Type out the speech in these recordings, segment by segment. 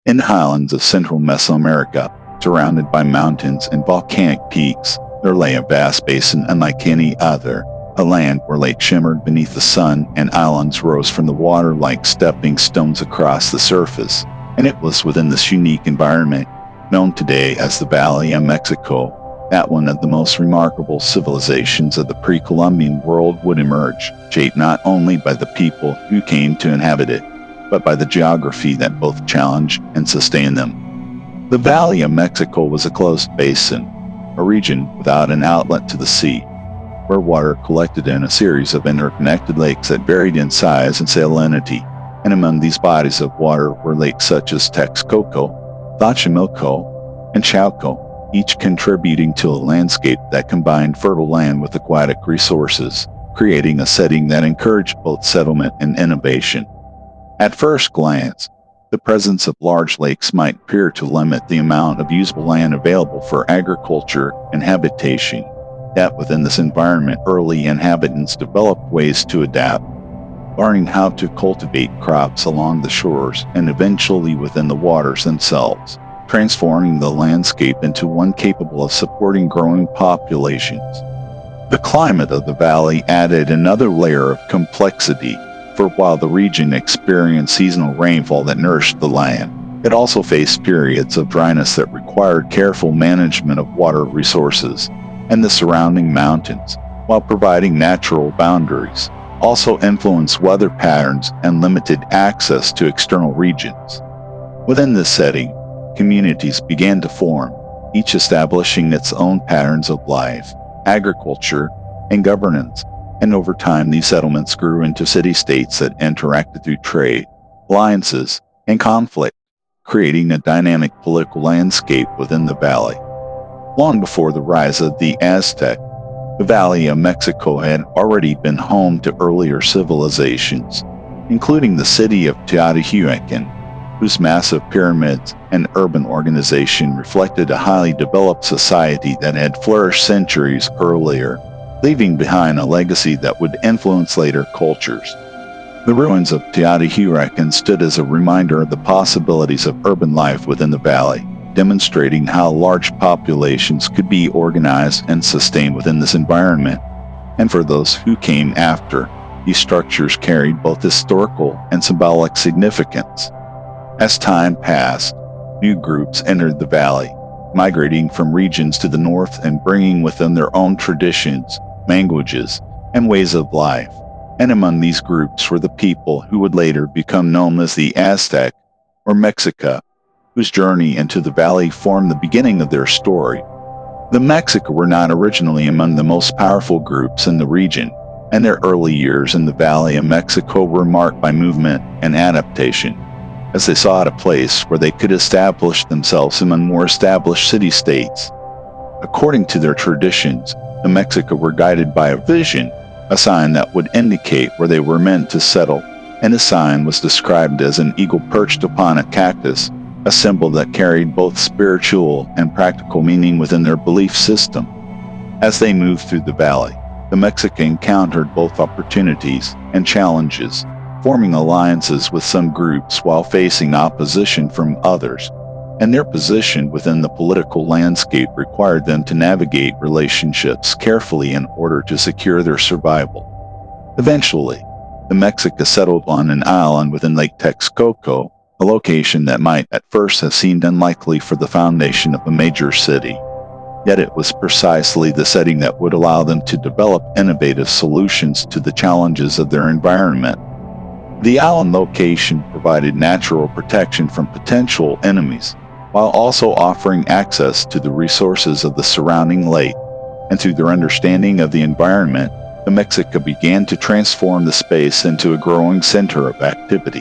In the highlands of central Mesoamerica, surrounded by mountains and volcanic peaks, there lay a vast basin unlike any other, a land where lakes shimmered beneath the sun and islands rose from the water like stepping stones across the surface. And it was within this unique environment, known today as the Valley of Mexico, that one of the most remarkable civilizations of the pre-Columbian world would emerge, shaped not only by the people who came to inhabit it, but by the geography that both challenged and sustained them. The Valley of Mexico was a closed basin, a region without an outlet to the sea, where water collected in a series of interconnected lakes that varied in size and salinity, and among these bodies of water were lakes such as Texcoco, Xochimilco, and Chalco, each contributing to a landscape that combined fertile land with aquatic resources, creating a setting that encouraged both settlement and innovation. At first glance, the presence of large lakes might appear to limit the amount of usable land available for agriculture and habitation. Yet within this environment, early inhabitants developed ways to adapt, learning how to cultivate crops along the shores and eventually within the waters themselves, transforming the landscape into one capable of supporting growing populations. The climate of the valley added another layer of complexity, for while the region experienced seasonal rainfall that nourished the land, it also faced periods of dryness that required careful management of water resources, and the surrounding mountains, while providing natural boundaries, also influenced weather patterns and limited access to external regions. Within this setting, communities began to form, each establishing its own patterns of life, agriculture, and governance, and over time these settlements grew into city-states that interacted through trade, alliances, and conflict, creating a dynamic political landscape within the valley. Long before the rise of the Aztec, the Valley of Mexico had already been home to earlier civilizations, including the city of Teotihuacan, whose massive pyramids and urban organization reflected a highly developed society that had flourished centuries earlier, leaving behind a legacy that would influence later cultures. The ruins of Teotihuacan stood as a reminder of the possibilities of urban life within the valley, demonstrating how large populations could be organized and sustained within this environment. And for those who came after, these structures carried both historical and symbolic significance. As time passed, new groups entered the valley, migrating from regions to the north and bringing with them their own traditions, languages, and ways of life. And among these groups were the people who would later become known as the Aztec, or Mexica, whose journey into the valley formed the beginning of their story. The Mexica were not originally among the most powerful groups in the region, and their early years in the Valley of Mexico were marked by movement and adaptation, as they sought a place where they could establish themselves among more established city-states. According to their traditions, the Mexica were guided by a vision, a sign that would indicate where they were meant to settle, and the sign was described as an eagle perched upon a cactus, a symbol that carried both spiritual and practical meaning within their belief system. As they moved through the valley, the Mexica encountered both opportunities and challenges, forming alliances with some groups while facing opposition from others, and their position within the political landscape required them to navigate relationships carefully in order to secure their survival. Eventually, the Mexica settled on an island within Lake Texcoco, a location that might at first have seemed unlikely for the foundation of a major city. Yet it was precisely the setting that would allow them to develop innovative solutions to the challenges of their environment. The island location provided natural protection from potential enemies, while also offering access to the resources of the surrounding lake, and through their understanding of the environment, the Mexica began to transform the space into a growing center of activity.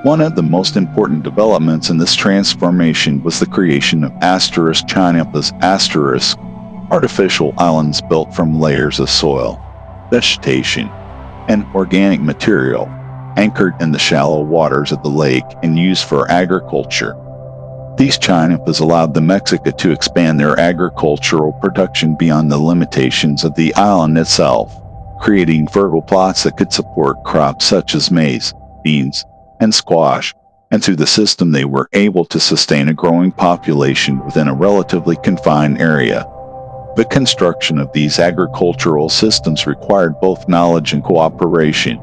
One of the most important developments in this transformation was the creation of *Chinapas*, artificial islands built from layers of soil, vegetation, and organic material, anchored in the shallow waters of the lake and used for agriculture. These Chinapas allowed the Mexica to expand their agricultural production beyond the limitations of the island itself, creating fertile plots that could support crops such as maize, beans, and squash, and through the system they were able to sustain a growing population within a relatively confined area. The construction of these agricultural systems required both knowledge and cooperation,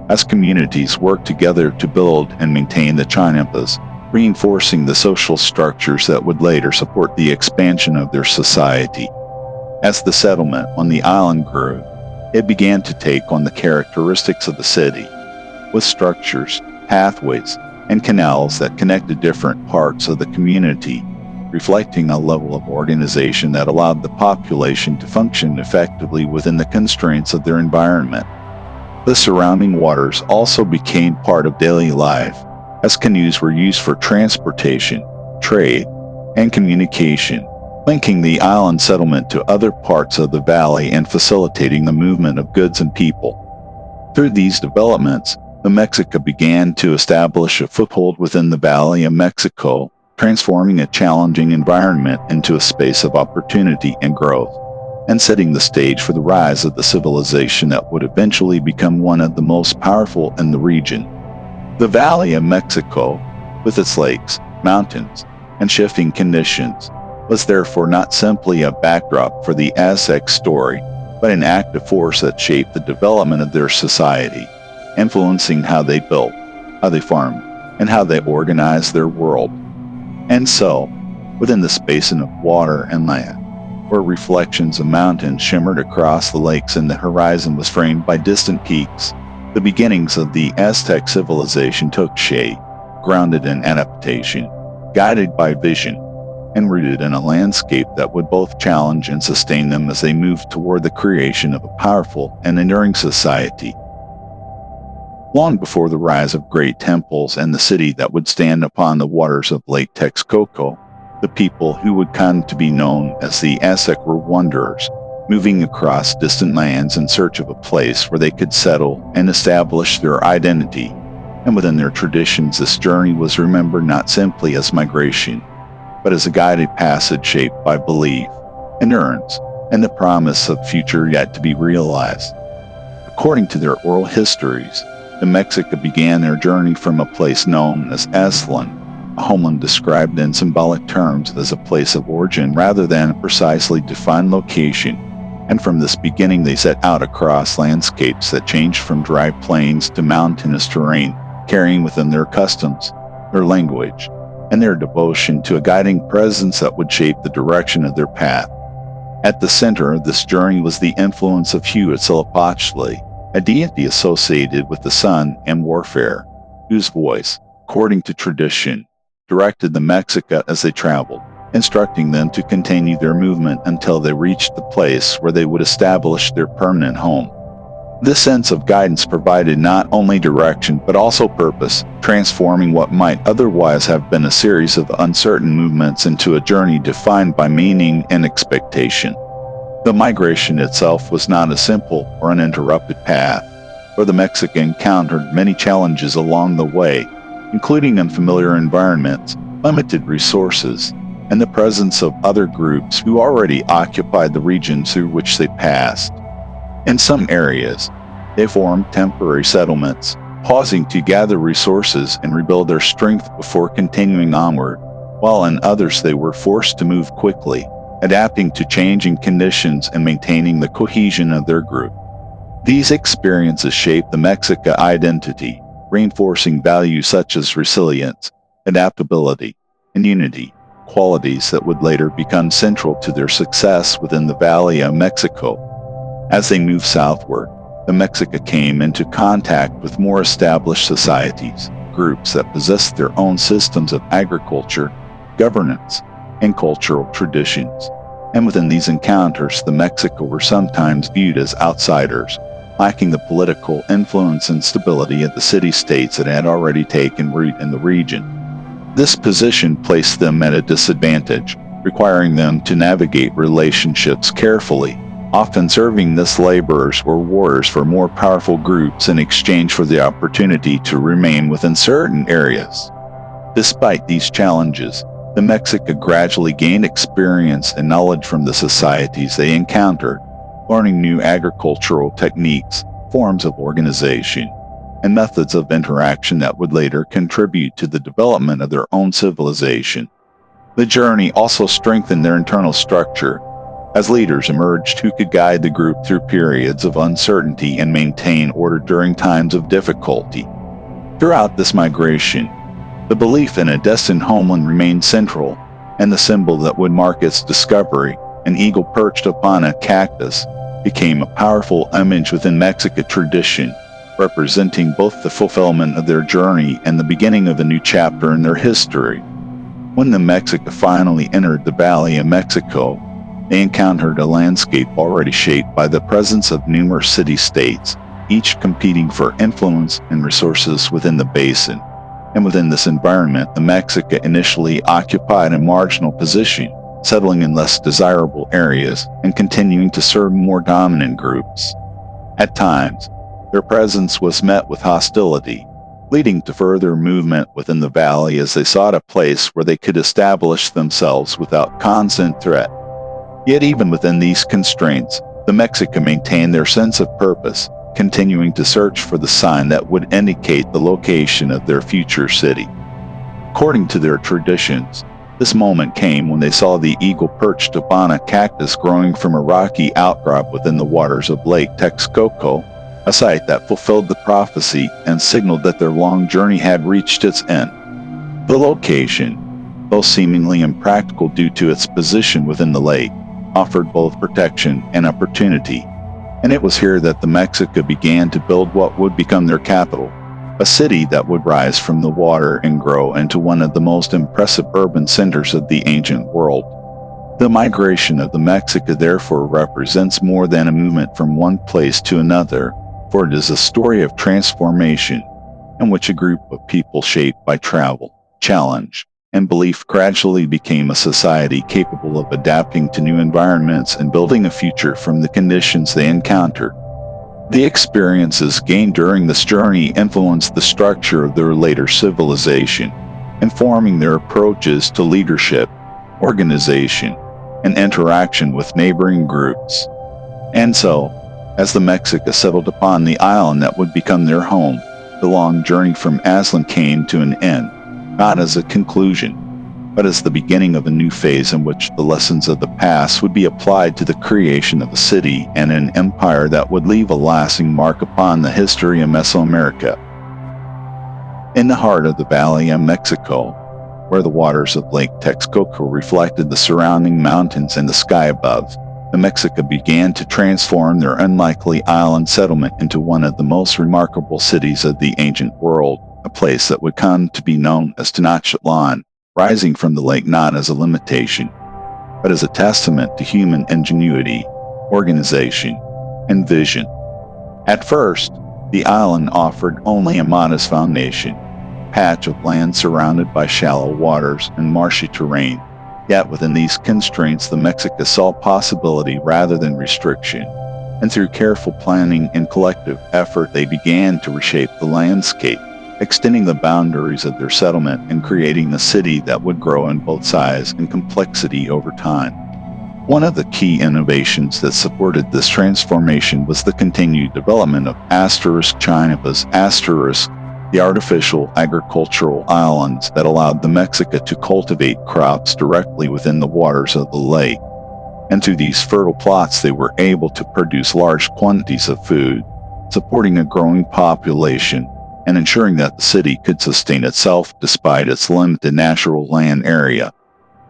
as communities worked together to build and maintain the chinampas, reinforcing the social structures that would later support the expansion of their society. As the settlement on the island grew, it began to take on the characteristics of the city, with structures, pathways, and canals that connected different parts of the community, reflecting a level of organization that allowed the population to function effectively within the constraints of their environment. The surrounding waters also became part of daily life, as canoes were used for transportation, trade, and communication, linking the island settlement to other parts of the valley and facilitating the movement of goods and people. Through these developments, the Mexica began to establish a foothold within the Valley of Mexico, transforming a challenging environment into a space of opportunity and growth, and setting the stage for the rise of the civilization that would eventually become one of the most powerful in the region. The Valley of Mexico, with its lakes, mountains, and shifting conditions, was therefore not simply a backdrop for the Aztec story, but an active force that shaped the development of their society, influencing how they built, how they farmed, and how they organized their world. And so, within this basin of water and land, where reflections of mountains shimmered across the lakes and the horizon was framed by distant peaks, the beginnings of the Aztec civilization took shape, grounded in adaptation, guided by vision, and rooted in a landscape that would both challenge and sustain them as they moved toward the creation of a powerful and enduring society. Long before the rise of great temples and the city that would stand upon the waters of Lake Texcoco, the people who would come to be known as the Aztec were wanderers, moving across distant lands in search of a place where they could settle and establish their identity. And within their traditions, this journey was remembered not simply as migration, but as a guided passage shaped by belief, endurance, and the promise of future yet to be realized. According to their oral histories, the Mexica began their journey from a place known as Aztlan, a homeland described in symbolic terms as a place of origin rather than a precisely defined location, and from this beginning they set out across landscapes that changed from dry plains to mountainous terrain, carrying within their customs, their language, and their devotion to a guiding presence that would shape the direction of their path. At the center of this journey was the influence of Huitzilopochtli, a deity associated with the sun and warfare, whose voice, according to tradition, directed the Mexica as they traveled, instructing them to continue their movement until they reached the place where they would establish their permanent home. This sense of guidance provided not only direction but also purpose, transforming what might otherwise have been a series of uncertain movements into a journey defined by meaning and expectation. The migration itself was not a simple or uninterrupted path, for the Mexica encountered many challenges along the way, including unfamiliar environments, limited resources, and the presence of other groups who already occupied the regions through which they passed. In some areas, they formed temporary settlements, pausing to gather resources and rebuild their strength before continuing onward, while in others they were forced to move quickly, adapting to changing conditions and maintaining the cohesion of their group. These experiences shaped the Mexica identity, reinforcing values such as resilience, adaptability, and unity, qualities that would later become central to their success within the Valley of Mexico. As they moved southward, the Mexica came into contact with more established societies, groups that possessed their own systems of agriculture, governance, and cultural traditions. And within these encounters, the Mexica were sometimes viewed as outsiders, lacking the political influence and stability of the city-states that had already taken root in the region. This position placed them at a disadvantage, requiring them to navigate relationships carefully, often serving as laborers or warriors for more powerful groups in exchange for the opportunity to remain within certain areas. Despite these challenges, the Mexica gradually gained experience and knowledge from the societies they encountered, learning new agricultural techniques, forms of organization, and methods of interaction that would later contribute to the development of their own civilization. The journey also strengthened their internal structure, as leaders emerged who could guide the group through periods of uncertainty and maintain order during times of difficulty. Throughout this migration, the belief in a destined homeland remained central, and the symbol that would mark its discovery, an eagle perched upon a cactus, became a powerful image within Mexican tradition, representing both the fulfillment of their journey and the beginning of a new chapter in their history. When the Mexica finally entered the Valley of Mexico, they encountered a landscape already shaped by the presence of numerous city-states, each competing for influence and resources within the basin. And within this environment, the Mexica initially occupied a marginal position, settling in less desirable areas and continuing to serve more dominant groups. At times, their presence was met with hostility, leading to further movement within the valley as they sought a place where they could establish themselves without constant threat. Yet even within these constraints, the Mexica maintained their sense of purpose, continuing to search for the sign that would indicate the location of their future city. According to their traditions, this moment came when they saw the eagle perched upon a cactus growing from a rocky outcrop within the waters of Lake Texcoco, a site that fulfilled the prophecy and signaled that their long journey had reached its end. The location, though seemingly impractical due to its position within the lake, offered both protection and opportunity, and it was here that the Mexica began to build what would become their capital, a city that would rise from the water and grow into one of the most impressive urban centers of the ancient world. The migration of the Mexica therefore represents more than a movement from one place to another, for it is a story of transformation in which a group of people shaped by travel, challenge, and belief gradually became a society capable of adapting to new environments and building a future from the conditions they encountered. The experiences gained during this journey influenced the structure of their later civilization, informing their approaches to leadership, organization, and interaction with neighboring groups. And so, as the Mexica settled upon the island that would become their home, the long journey from Aztlan came to an end, not as a conclusion, but as the beginning of a new phase in which the lessons of the past would be applied to the creation of a city and an empire that would leave a lasting mark upon the history of Mesoamerica. In the heart of the Valley of Mexico, where the waters of Lake Texcoco reflected the surrounding mountains and the sky above, the Mexica began to transform their unlikely island settlement into one of the most remarkable cities of the ancient world, a place that would come to be known as Tenochtitlan, rising from the lake not as a limitation, but as a testament to human ingenuity, organization, and vision. At first, the island offered only a modest foundation, a patch of land surrounded by shallow waters and marshy terrain. Yet within these constraints, the Mexica saw possibility rather than restriction, and through careful planning and collective effort, they began to reshape the landscape, extending the boundaries of their settlement and creating a city that would grow in both size and complexity over time. One of the key innovations that supported this transformation was the continued development of the artificial agricultural islands that allowed the Mexica to cultivate crops directly within the waters of the lake. And through these fertile plots, they were able to produce large quantities of food, supporting a growing population and ensuring that the city could sustain itself despite its limited natural land area.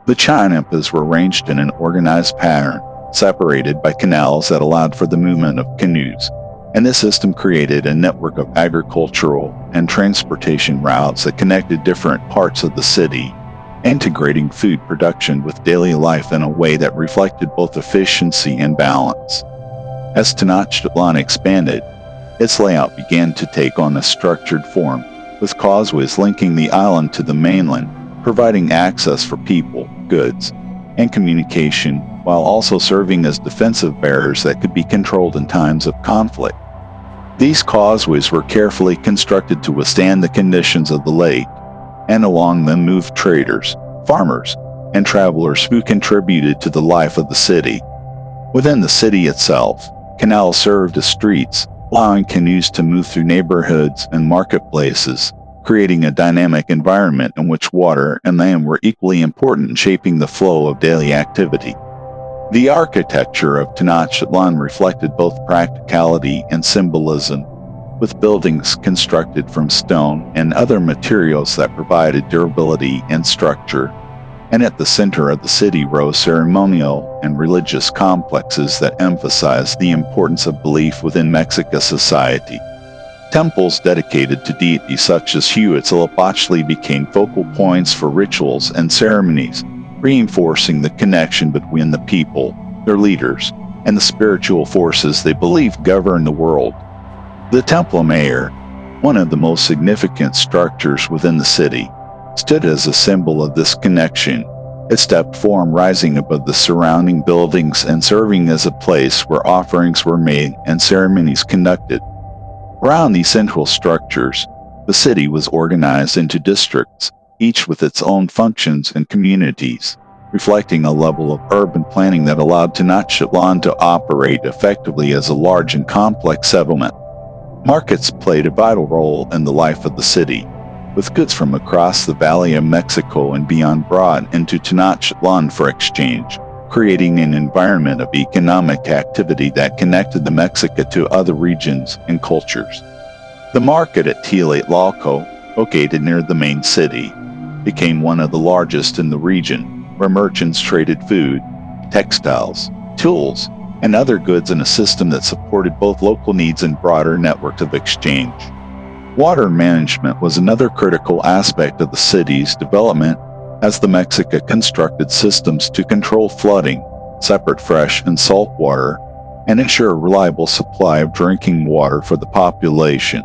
The Chinampas were arranged in an organized pattern, separated by canals that allowed for the movement of canoes, and this system created a network of agricultural and transportation routes that connected different parts of the city, integrating food production with daily life in a way that reflected both efficiency and balance. As Tenochtitlan expanded, its layout began to take on a structured form, with causeways linking the island to the mainland, providing access for people, goods, and communication, while also serving as defensive barriers that could be controlled in times of conflict. These causeways were carefully constructed to withstand the conditions of the lake, and along them moved traders, farmers, and travelers who contributed to the life of the city. Within the city itself, canals served as streets, allowing canoes to move through neighborhoods and marketplaces, creating a dynamic environment in which water and land were equally important in shaping the flow of daily activity. The architecture of Tenochtitlan reflected both practicality and symbolism, with buildings constructed from stone and other materials that provided durability and structure, and at the center of the city rose ceremonial and religious complexes that emphasized the importance of belief within Mexica society. Temples dedicated to deities such as Huitzilopochtli became focal points for rituals and ceremonies, reinforcing the connection between the people, their leaders, and the spiritual forces they believed governed the world. The Temple Mayor, one of the most significant structures within the city, stood as a symbol of this connection, its stepped form rising above the surrounding buildings and serving as a place where offerings were made and ceremonies conducted. Around these central structures, the city was organized into districts, each with its own functions and communities, reflecting a level of urban planning that allowed Tenochtitlan to operate effectively as a large and complex settlement. Markets played a vital role in the life of the city, with goods from across the Valley of Mexico and beyond brought into Tenochtitlan for exchange, creating an environment of economic activity that connected the Mexica to other regions and cultures. The market at Tlatelolco, located near the main city, became one of the largest in the region, where merchants traded food, textiles, tools, and other goods in a system that supported both local needs and broader networks of exchange. Water management was another critical aspect of the city's development, as the Mexica constructed systems to control flooding, separate fresh and salt water, and ensure a reliable supply of drinking water for the population.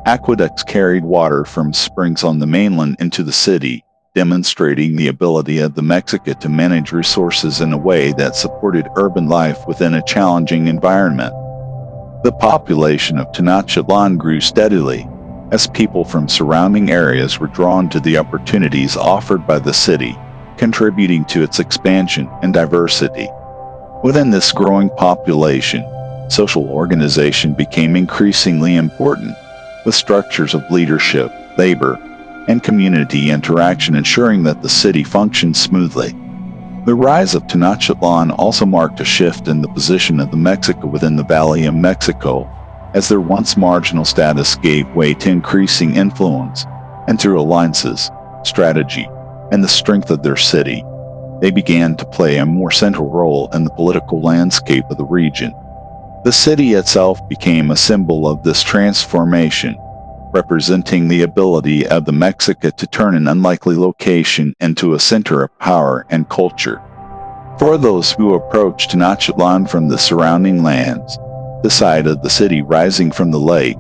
Aqueducts carried water from springs on the mainland into the city, demonstrating the ability of the Mexica to manage resources in a way that supported urban life within a challenging environment. The population of Tenochtitlan grew steadily, as people from surrounding areas were drawn to the opportunities offered by the city, contributing to its expansion and diversity. Within this growing population, social organization became increasingly important, with structures of leadership, labor, and community interaction ensuring that the city functioned smoothly. The rise of Tenochtitlan also marked a shift in the position of the Mexica within the Valley of Mexico, as their once marginal status gave way to increasing influence, and through alliances, strategy, and the strength of their city, they began to play a more central role in the political landscape of the region. The city itself became a symbol of this transformation, representing the ability of the Mexica to turn an unlikely location into a center of power and culture. For those who approached Tenochtitlan from the surrounding lands, the sight of the city rising from the lake,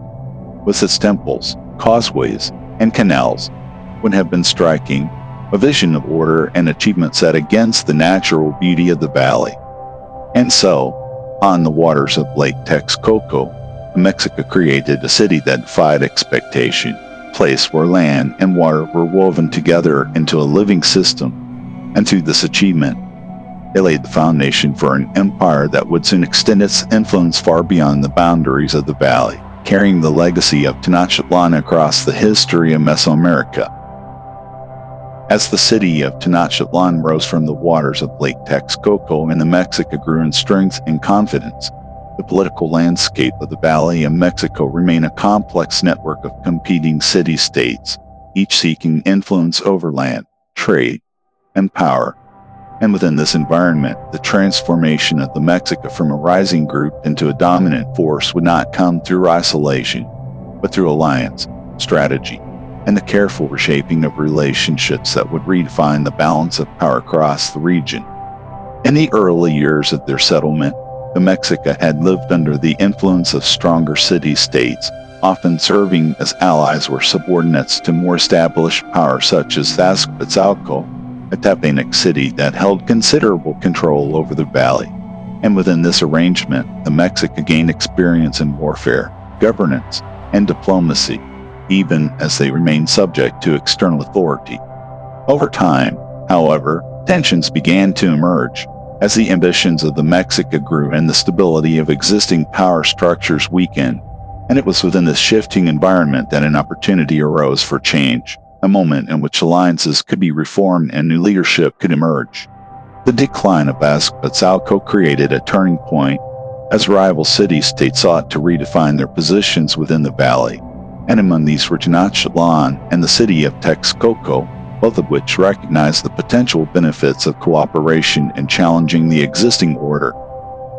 with its temples, causeways, and canals, would have been striking, a vision of order and achievement set against the natural beauty of the valley. And so, on the waters of Lake Texcoco, Mexico created a city that defied expectation, a place where land and water were woven together into a living system, and through this achievement, it laid the foundation for an empire that would soon extend its influence far beyond the boundaries of the valley, carrying the legacy of Tenochtitlan across the history of Mesoamerica. As the city of Tenochtitlan rose from the waters of Lake Texcoco and the Mexica grew in strength and confidence, the political landscape of the Valley of Mexico remained a complex network of competing city-states, each seeking influence over land, trade, and power. And within this environment, the transformation of the Mexica from a rising group into a dominant force would not come through isolation, but through alliance, strategy, and the careful reshaping of relationships that would redefine the balance of power across the region. In the early years of their settlement, the Mexica had lived under the influence of stronger city-states, often serving as allies or subordinates to more established powers such as Aztec Civilization, a Tepanic city that held considerable control over the valley. And within this arrangement, the Mexica gained experience in warfare, governance, and diplomacy, even as they remained subject to external authority. Over time, however, tensions began to emerge, as the ambitions of the Mexica grew and the stability of existing power structures weakened, And it was within this shifting environment that an opportunity arose for change, a moment in which alliances could be reformed and new leadership could emerge. The decline of Aztec Civilization created a turning point as rival city-states sought to redefine their positions within the valley, and among these were Tenochtitlan and the city of Texcoco, both of which recognized the potential benefits of cooperation in challenging the existing order.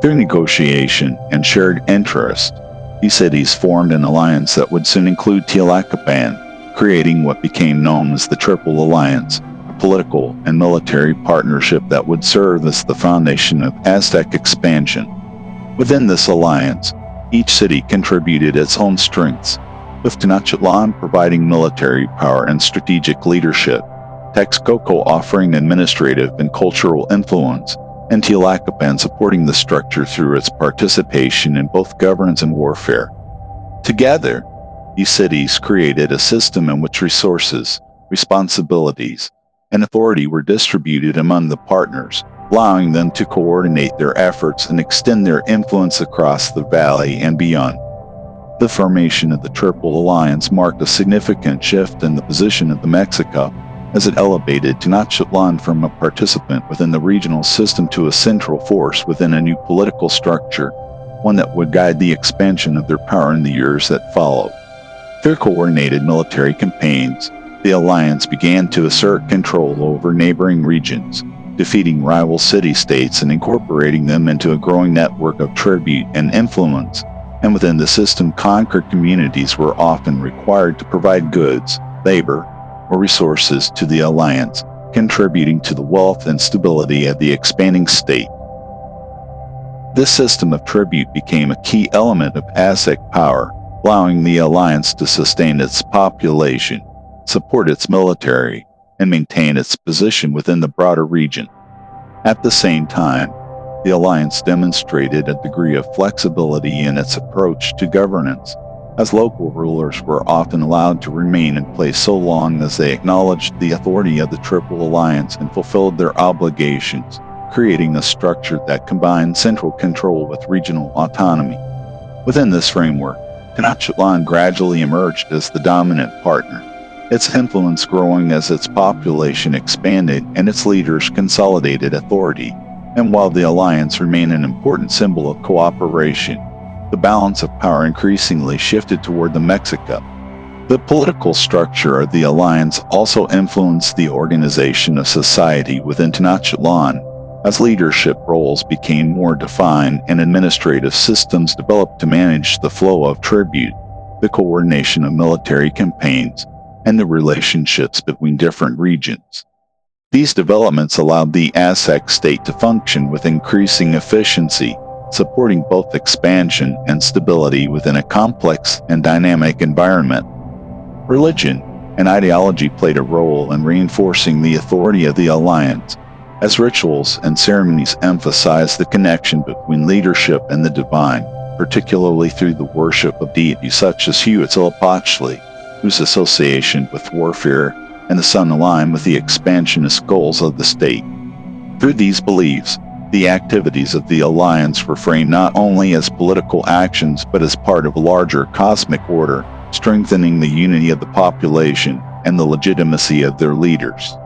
Through negotiation and shared interest, these cities formed an alliance that would soon include Tlacopan, creating what became known as the Triple Alliance, a political and military partnership that would serve as the foundation of Aztec expansion. Within this alliance, each city contributed its own strengths, with Tenochtitlan providing military power and strategic leadership, Texcoco offering administrative and cultural influence, and Tlacopan supporting the structure through its participation in both governance and warfare. Together, these cities created a system in which resources, responsibilities, and authority were distributed among the partners, allowing them to coordinate their efforts and extend their influence across the valley and beyond. The formation of the Triple Alliance marked a significant shift in the position of Mexico, as it elevated Tenochtitlan from a participant within the regional system to a central force within a new political structure, one that would guide the expansion of their power in the years that followed. Through coordinated military campaigns, the alliance began to assert control over neighboring regions, defeating rival city-states and incorporating them into a growing network of tribute and influence, and within the system, conquered communities were often required to provide goods, labor, or resources to the alliance, contributing to the wealth and stability of the expanding state. This system of tribute became a key element of Aztec power, allowing the alliance to sustain its population, support its military, and maintain its position within the broader region. At the same time, the alliance demonstrated a degree of flexibility in its approach to governance, as local rulers were often allowed to remain in place so long as they acknowledged the authority of the Triple Alliance and fulfilled their obligations, creating a structure that combined central control with regional autonomy. Within this framework, Tenochtitlan gradually emerged as the dominant partner, its influence growing as its population expanded and its leaders consolidated authority. And while the alliance remained an important symbol of cooperation, the balance of power increasingly shifted toward the Mexica. The political structure of the alliance also influenced the organization of society within Tenochtitlan, as leadership roles became more defined and administrative systems developed to manage the flow of tribute, the coordination of military campaigns, and the relationships between different regions. These developments allowed the Aztec state to function with increasing efficiency, supporting both expansion and stability within a complex and dynamic environment. Religion and ideology played a role in reinforcing the authority of the alliance, as rituals and ceremonies emphasized the connection between leadership and the divine, particularly through the worship of deities such as Huitzilopochtli, whose association with warfare and the sun aligned with the expansionist goals of the state. Through these beliefs, the activities of the alliance were framed not only as political actions but as part of a larger cosmic order, strengthening the unity of the population and the legitimacy of their leaders.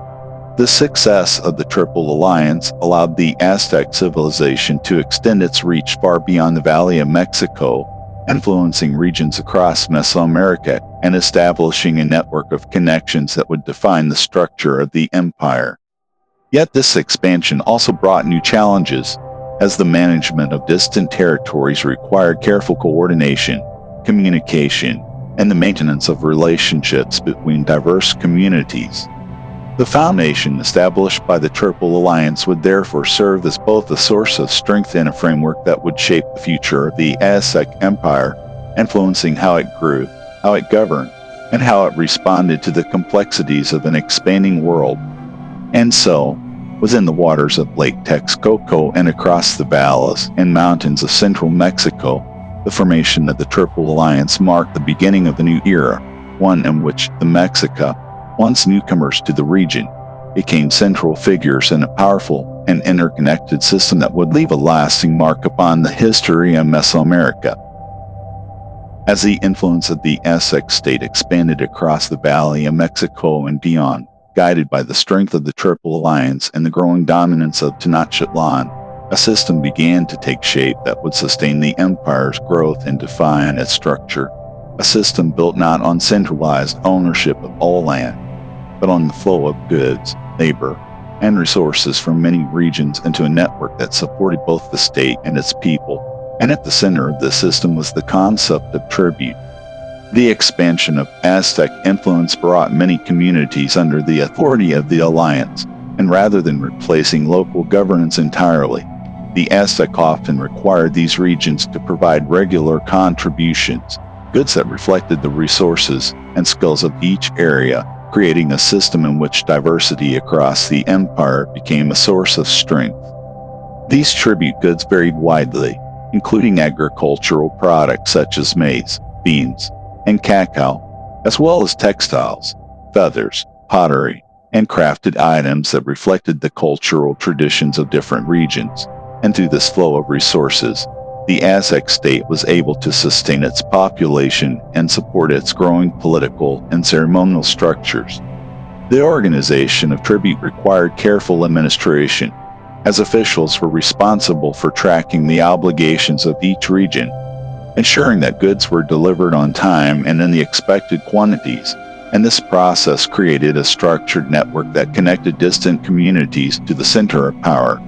The success of the Triple Alliance allowed the Aztec civilization to extend its reach far beyond the Valley of Mexico, influencing regions across Mesoamerica and establishing a network of connections that would define the structure of the empire. Yet this expansion also brought new challenges, as the management of distant territories required careful coordination, communication, and the maintenance of relationships between diverse communities. The foundation established by the Triple Alliance would therefore serve as both a source of strength and a framework that would shape the future of the Aztec Empire, influencing how it grew, how it governed, and how it responded to the complexities of an expanding world. And so, within the waters of Lake Texcoco and across the valleys and mountains of central Mexico, the formation of the Triple Alliance marked the beginning of a new era, one in which the Mexica, once newcomers to the region, became central figures in a powerful and interconnected system that would leave a lasting mark upon the history of Mesoamerica. As the influence of the Aztec state expanded across the Valley of Mexico and beyond, guided by the strength of the Triple Alliance and the growing dominance of Tenochtitlan, a system began to take shape that would sustain the empire's growth and define its structure. A system built not on centralized ownership of all land, but on the flow of goods, labor, and resources from many regions into a network that supported both the state and its people. And at the center of this system was the concept of tribute. The expansion of Aztec influence brought many communities under the authority of the alliance, and rather than replacing local governance entirely, the Aztec often required these regions to provide regular contributions, goods that reflected the resources and skills of each area, creating a system in which diversity across the empire became a source of strength. These tribute goods varied widely, including agricultural products such as maize, beans, and cacao, as well as textiles, feathers, pottery, and crafted items that reflected the cultural traditions of different regions. And through this flow of resources, the Aztec state was able to sustain its population and support its growing political and ceremonial structures. The organization of tribute required careful administration, as officials were responsible for tracking the obligations of each region, ensuring that goods were delivered on time and in the expected quantities, and this process created a structured network that connected distant communities to the center of power.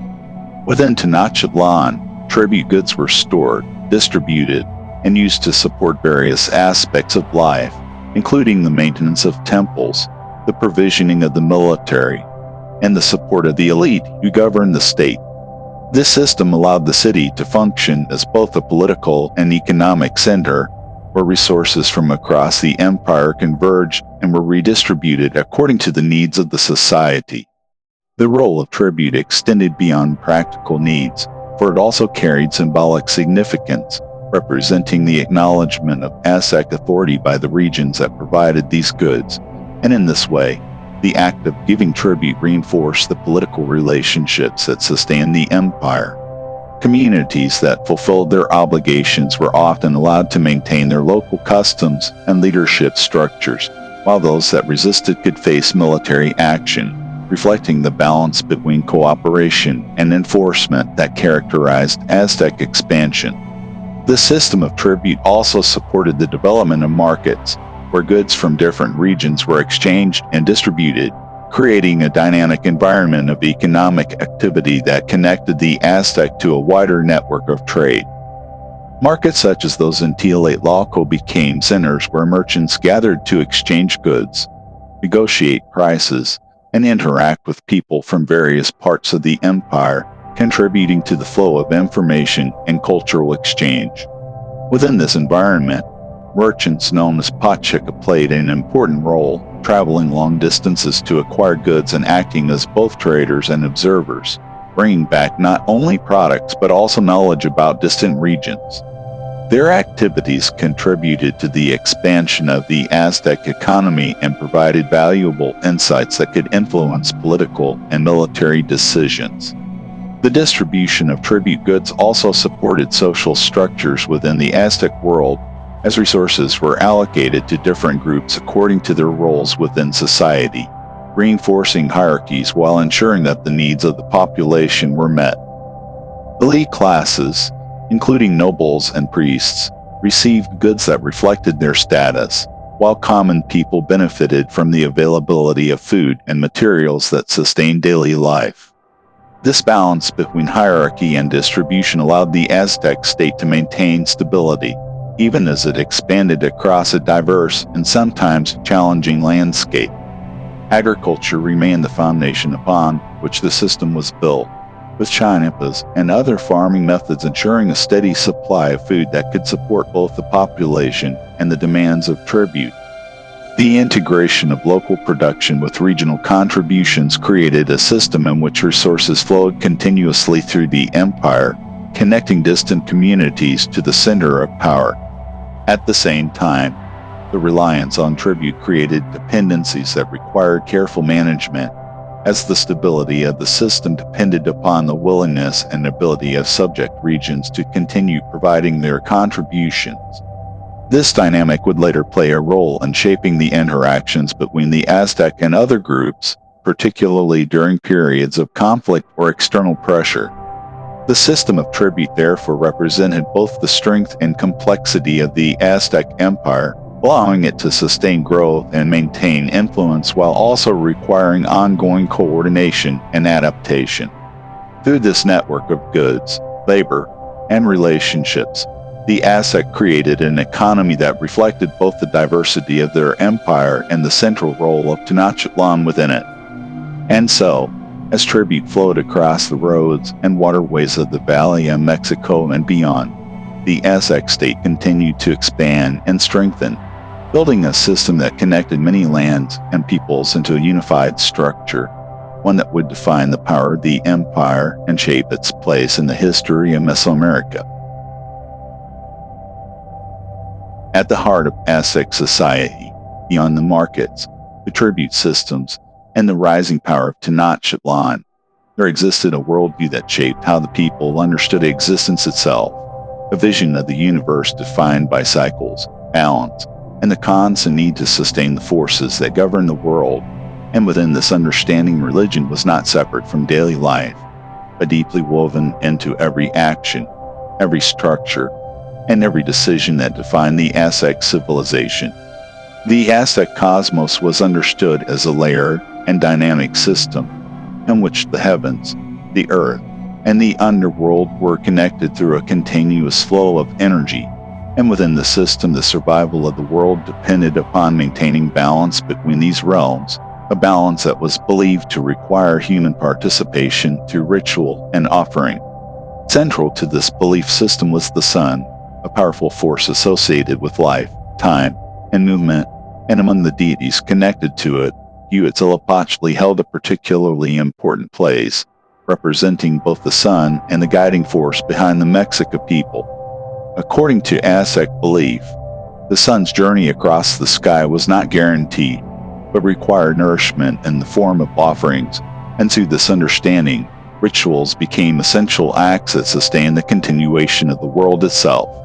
Within Tenochtitlan, tribute goods were stored, distributed, and used to support various aspects of life, including the maintenance of temples, the provisioning of the military, and the support of the elite who governed the state. This system allowed the city to function as both a political and economic center, where resources from across the empire converged and were redistributed according to the needs of the society. The role of tribute extended beyond practical needs, for it also carried symbolic significance, representing the acknowledgement of Aztec authority by the regions that provided these goods, and in this way, the act of giving tribute reinforced the political relationships that sustained the empire. Communities that fulfilled their obligations were often allowed to maintain their local customs and leadership structures, while those that resisted could face military action, reflecting the balance between cooperation and enforcement that characterized Aztec expansion. This system of tribute also supported the development of markets, where goods from different regions were exchanged and distributed, creating a dynamic environment of economic activity that connected the Aztec to a wider network of trade. Markets such as those in Tlatelolco became centers where merchants gathered to exchange goods, negotiate prices, and interact with people from various parts of the empire, contributing to the flow of information and cultural exchange. Within this environment, merchants known as Pacheca played an important role, traveling long distances to acquire goods and acting as both traders and observers, bringing back not only products but also knowledge about distant regions. Their activities contributed to the expansion of the Aztec economy and provided valuable insights that could influence political and military decisions. The distribution of tribute goods also supported social structures within the Aztec world, as resources were allocated to different groups according to their roles within society, reinforcing hierarchies while ensuring that the needs of the population were met. Elite classes, including nobles and priests, received goods that reflected their status, while common people benefited from the availability of food and materials that sustained daily life. This balance between hierarchy and distribution allowed the Aztec state to maintain stability, even as it expanded across a diverse and sometimes challenging landscape. Agriculture remained the foundation upon which the system was built, with chinipas and other farming methods ensuring a steady supply of food that could support both the population and the demands of tribute. The integration of local production with regional contributions created a system in which resources flowed continuously through the empire, connecting distant communities to the center of power. At the same time, the reliance on tribute created dependencies that required careful management, as the stability of the system depended upon the willingness and ability of subject regions to continue providing their contributions. This dynamic would later play a role in shaping the interactions between the Aztec and other groups, particularly during periods of conflict or external pressure. The system of tribute therefore represented both the strength and complexity of the Aztec Empire, allowing it to sustain growth and maintain influence while also requiring ongoing coordination and adaptation. Through this network of goods, labor, and relationships, the Aztec created an economy that reflected both the diversity of their empire and the central role of Tenochtitlan within it. And so, as tribute flowed across the roads and waterways of the Valley of Mexico and beyond, the Aztec state continued to expand and strengthen, building a system that connected many lands and peoples into a unified structure, one that would define the power of the empire and shape its place in the history of Mesoamerica. At the heart of Aztec society, beyond the markets, the tribute systems, and the rising power of Tenochtitlan, there existed a worldview that shaped how the people understood existence itself, a vision of the universe defined by cycles, balance, and the constant need to sustain the forces that govern the world. And within this understanding, religion was not separate from daily life, but deeply woven into every action, every structure, and every decision that defined the Aztec civilization. The Aztec cosmos was understood as a layered and dynamic system in which the heavens, the earth, and the underworld were connected through a continuous flow of energy, and within the system the survival of the world depended upon maintaining balance between these realms, a balance that was believed to require human participation through ritual and offering. Central to this belief system was the sun, a powerful force associated with life, time, and movement, and among the deities connected to it, Huitzilopochtli held a particularly important place, representing both the sun and the guiding force behind the Mexica people. According to Aztec belief, the sun's journey across the sky was not guaranteed, but required nourishment in the form of offerings, and through this understanding, rituals became essential acts that sustained the continuation of the world itself.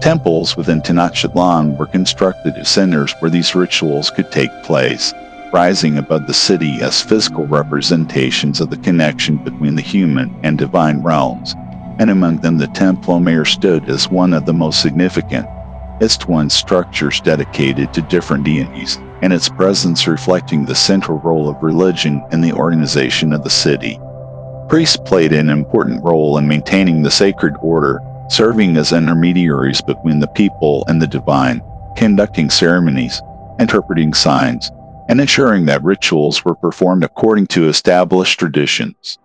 Temples within Tenochtitlan were constructed as centers where these rituals could take place, rising above the city as physical representations of the connection between the human and divine realms, and among them the Templo Mayor stood as one of the most significant. Its twin structures dedicated to different deities, and its presence reflecting the central role of religion in the organization of the city. Priests played an important role in maintaining the sacred order, serving as intermediaries between the people and the divine, conducting ceremonies, interpreting signs, and ensuring that rituals were performed according to established traditions.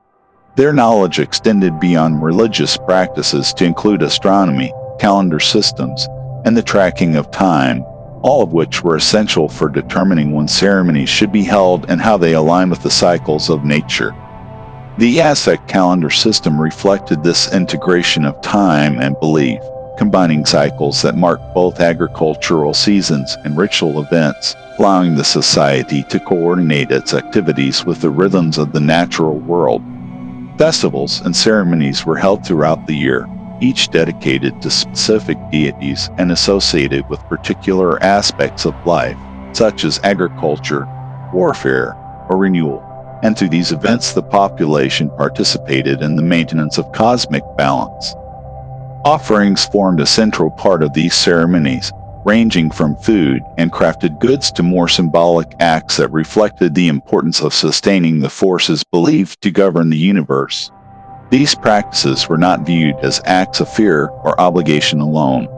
Their knowledge extended beyond religious practices to include astronomy, calendar systems, and the tracking of time, all of which were essential for determining when ceremonies should be held and how they align with the cycles of nature. The Aztec calendar system reflected this integration of time and belief, combining cycles that marked both agricultural seasons and ritual events, allowing the society to coordinate its activities with the rhythms of the natural world. Festivals and ceremonies were held throughout the year, each dedicated to specific deities and associated with particular aspects of life, such as agriculture, warfare, or renewal. And through these events, the population participated in the maintenance of cosmic balance. Offerings formed a central part of these ceremonies, ranging from food and crafted goods to more symbolic acts that reflected the importance of sustaining the forces believed to govern the universe. These practices were not viewed as acts of fear or obligation alone,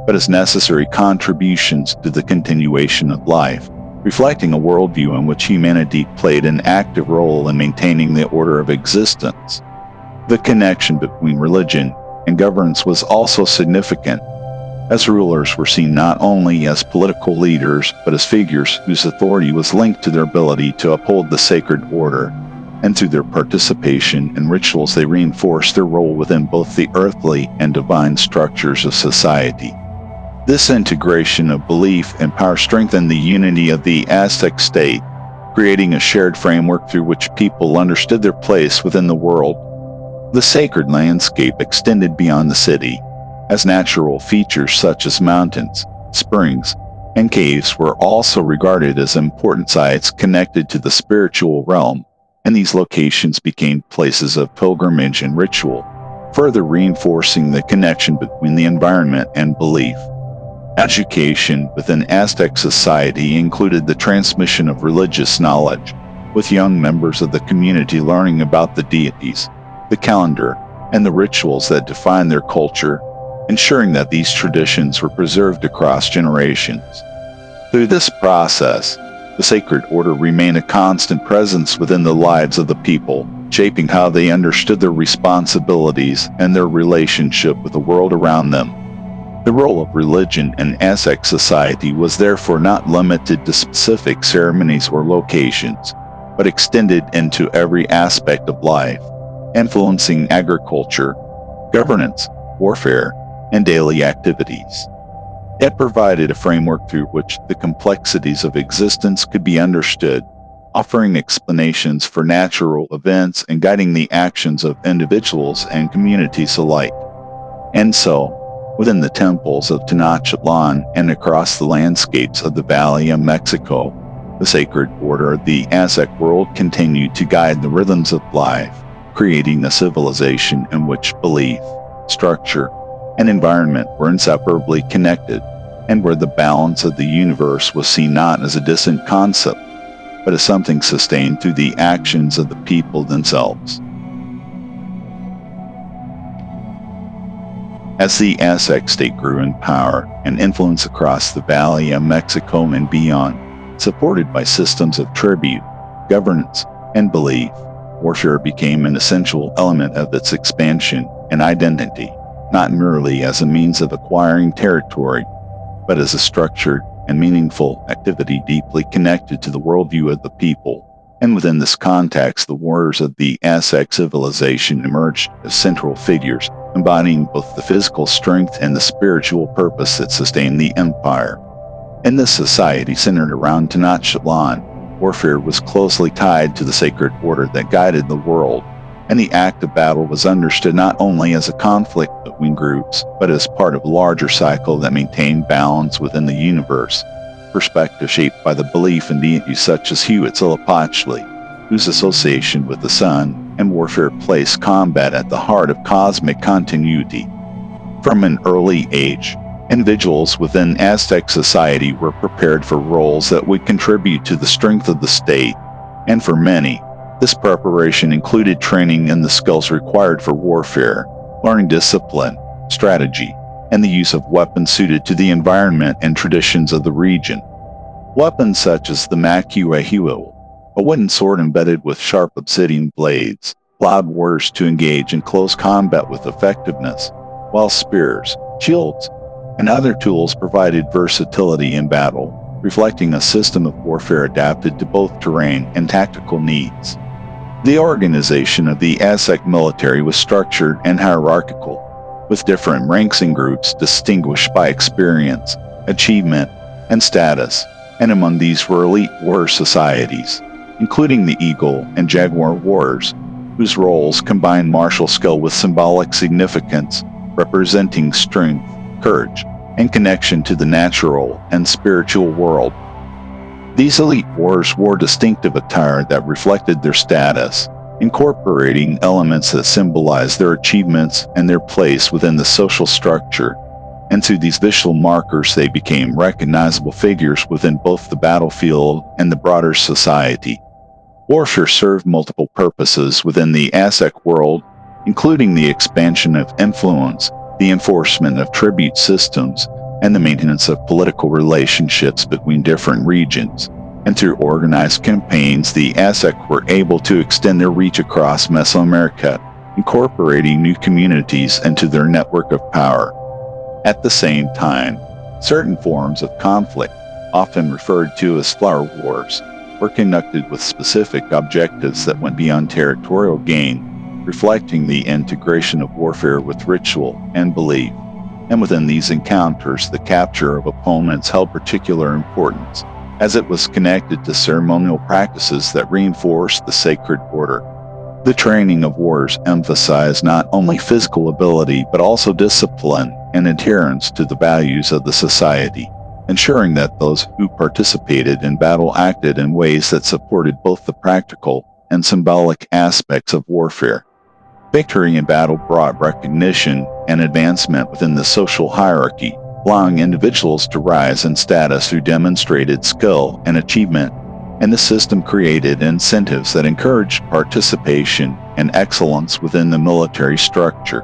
but as necessary contributions to the continuation of life, reflecting a worldview in which humanity played an active role in maintaining the order of existence. The connection between religion and governance was also significant, as rulers were seen not only as political leaders but as figures whose authority was linked to their ability to uphold the sacred order, and through their participation in rituals they reinforced their role within both the earthly and divine structures of society. This integration of belief and power strengthened the unity of the Aztec state, creating a shared framework through which people understood their place within the world. The sacred landscape extended beyond the city, as natural features such as mountains, springs, and caves were also regarded as important sites connected to the spiritual realm, and these locations became places of pilgrimage and ritual, further reinforcing the connection between the environment and belief. Education within Aztec society included the transmission of religious knowledge, with young members of the community learning about the deities, the calendar, and the rituals that define their culture, ensuring that these traditions were preserved across generations. Through this process, the Sacred Order remained a constant presence within the lives of the people, shaping how they understood their responsibilities and their relationship with the world around them. The role of religion in Aztec society was therefore not limited to specific ceremonies or locations, but extended into every aspect of life, influencing agriculture, governance, warfare, and daily activities. It provided a framework through which the complexities of existence could be understood, offering explanations for natural events and guiding the actions of individuals and communities alike. And so, within the temples of Tenochtitlan and across the landscapes of the Valley of Mexico, the Sacred Order of the Aztec world continued to guide the rhythms of life, creating a civilization in which belief, structure, and environment were inseparably connected, and where the balance of the universe was seen not as a distant concept, but as something sustained through the actions of the people themselves. As the Aztec state grew in power and influence across the Valley of Mexico and beyond, supported by systems of tribute, governance, and belief, warfare became an essential element of its expansion and identity, not merely as a means of acquiring territory, but as a structured and meaningful activity deeply connected to the worldview of the people. And within this context, the warriors of the Aztec civilization emerged as central figures, embodying both the physical strength and the spiritual purpose that sustained the empire. In this society centered around Tenochtitlan, warfare was closely tied to the sacred order that guided the world, and the act of battle was understood not only as a conflict between groups, but as part of a larger cycle that maintained balance within the universe, perspective shaped by the belief in deities such as Huitzilopochtli, whose association with the sun and warfare placed combat at the heart of cosmic continuity. From an early age, individuals within Aztec society were prepared for roles that would contribute to the strength of the state, and for many, this preparation included training in the skills required for warfare, learning discipline, strategy, and the use of weapons suited to the environment and traditions of the region. Weapons such as the macuahiwil, a wooden sword embedded with sharp obsidian blades, allowed warriors to engage in close combat with effectiveness, while spears, shields, and other tools provided versatility in battle, reflecting a system of warfare adapted to both terrain and tactical needs. The organization of the Aztec military was structured and hierarchical, with different ranks and groups distinguished by experience, achievement, and status, and among these were elite warrior societies, including the Eagle and Jaguar warriors, whose roles combined martial skill with symbolic significance, representing strength, courage, and connection to the natural and spiritual world. These elite warriors wore distinctive attire that reflected their status, incorporating elements that symbolized their achievements and their place within the social structure, and through these visual markers they became recognizable figures within both the battlefield and the broader society. Warfare served multiple purposes within the Aztec world, including the expansion of influence, the enforcement of tribute systems, and the maintenance of political relationships between different regions. And through organized campaigns, the Aztec were able to extend their reach across Mesoamerica, incorporating new communities into their network of power. At the same time, certain forms of conflict, often referred to as flower wars, were conducted with specific objectives that went beyond territorial gain, reflecting the integration of warfare with ritual and belief. And within these encounters, the capture of opponents held particular importance, as it was connected to ceremonial practices that reinforced the sacred order. The training of warriors emphasized not only physical ability but also discipline and adherence to the values of the society, ensuring that those who participated in battle acted in ways that supported both the practical and symbolic aspects of warfare. Victory in battle brought recognition and advancement within the social hierarchy, allowing individuals to rise in status through demonstrated skill and achievement, and the system created incentives that encouraged participation and excellence within the military structure.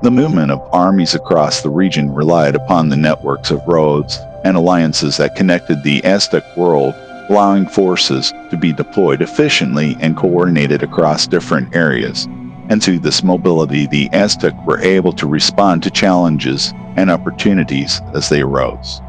The movement of armies across the region relied upon the networks of roads and alliances that connected the Aztec world, allowing forces to be deployed efficiently and coordinated across different areas. And through this mobility, the Aztec were able to respond to challenges and opportunities as they arose.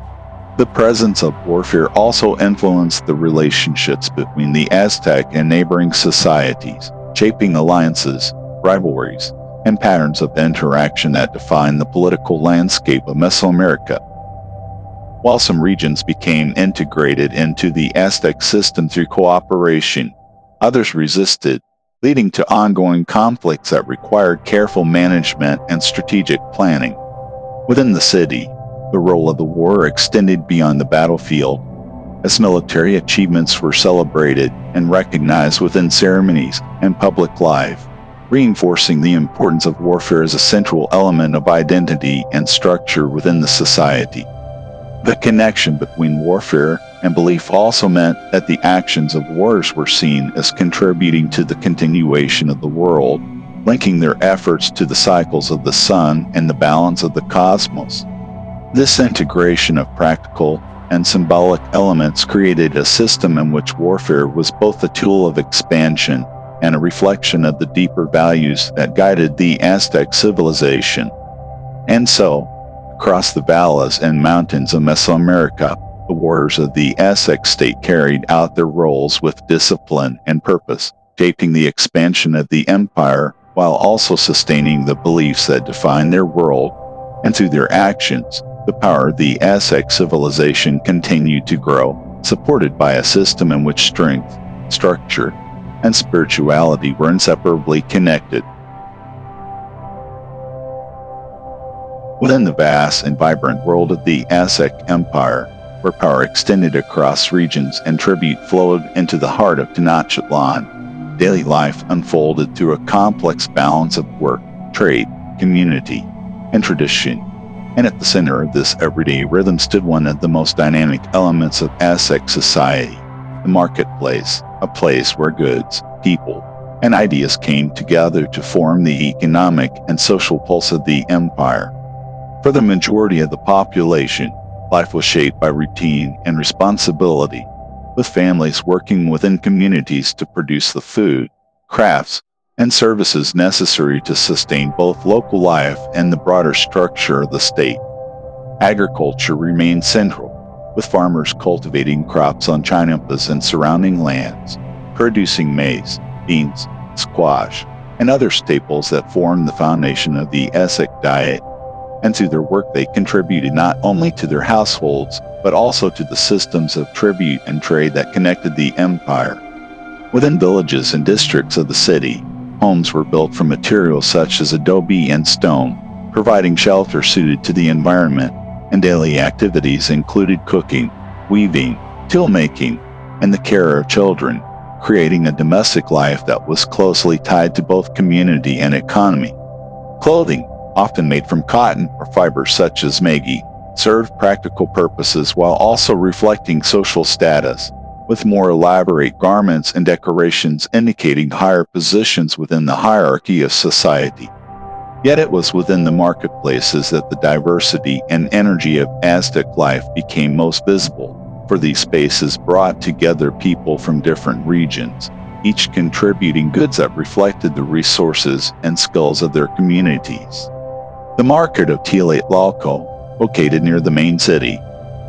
The presence of warfare also influenced the relationships between the Aztec and neighboring societies, shaping alliances, rivalries, and patterns of interaction that define the political landscape of Mesoamerica. While some regions became integrated into the Aztec system through cooperation, others resisted, leading to ongoing conflicts that required careful management and strategic planning. Within the city, the role of the war extended beyond the battlefield, as military achievements were celebrated and recognized within ceremonies and public life, reinforcing the importance of warfare as a central element of identity and structure within the society. The connection between warfare and belief also meant that the actions of warriors were seen as contributing to the continuation of the world, linking their efforts to the cycles of the sun and the balance of the cosmos. This integration of practical and symbolic elements created a system in which warfare was both a tool of expansion and a reflection of the deeper values that guided the Aztec civilization. And so, across the valleys and mountains of Mesoamerica, the warriors of the Aztec state carried out their roles with discipline and purpose, shaping the expansion of the empire while also sustaining the beliefs that define their world, and through their actions, the power of the Aztec civilization continued to grow, supported by a system in which strength, structure, and spirituality were inseparably connected. Within the vast and vibrant world of the Aztec Empire, where power extended across regions and tribute flowed into the heart of Tenochtitlan, daily life unfolded through a complex balance of work, trade, community, and tradition. And at the center of this everyday rhythm stood one of the most dynamic elements of Aztec society, the marketplace, a place where goods, people, and ideas came together to form the economic and social pulse of the empire. For the majority of the population, life was shaped by routine and responsibility, with families working within communities to produce the food, crafts, and services necessary to sustain both local life and the broader structure of the state. Agriculture remained central, with farmers cultivating crops on Chinampas and surrounding lands, producing maize, beans, squash, and other staples that formed the foundation of the Aztec diet. And through their work they contributed not only to their households, but also to the systems of tribute and trade that connected the empire. Within villages and districts of the city, homes were built from materials such as adobe and stone, providing shelter suited to the environment, and daily activities included cooking, weaving, tool-making, and the care of children, creating a domestic life that was closely tied to both community and economy. Clothing, often made from cotton or fibers such as magi, served practical purposes while also reflecting social status, with more elaborate garments and decorations indicating higher positions within the hierarchy of society. Yet it was within the marketplaces that the diversity and energy of Aztec life became most visible, for these spaces brought together people from different regions, each contributing goods that reflected the resources and skills of their communities. The market of Tlatelolco, located near the main city,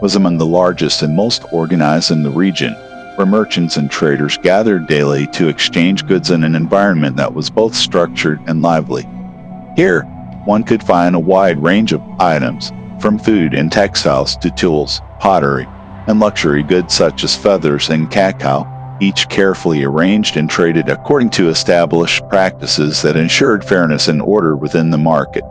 was among the largest and most organized in the region, where merchants and traders gathered daily to exchange goods in an environment that was both structured and lively. Here, one could find a wide range of items, from food and textiles to tools, pottery, and luxury goods such as feathers and cacao, each carefully arranged and traded according to established practices that ensured fairness and order within the market.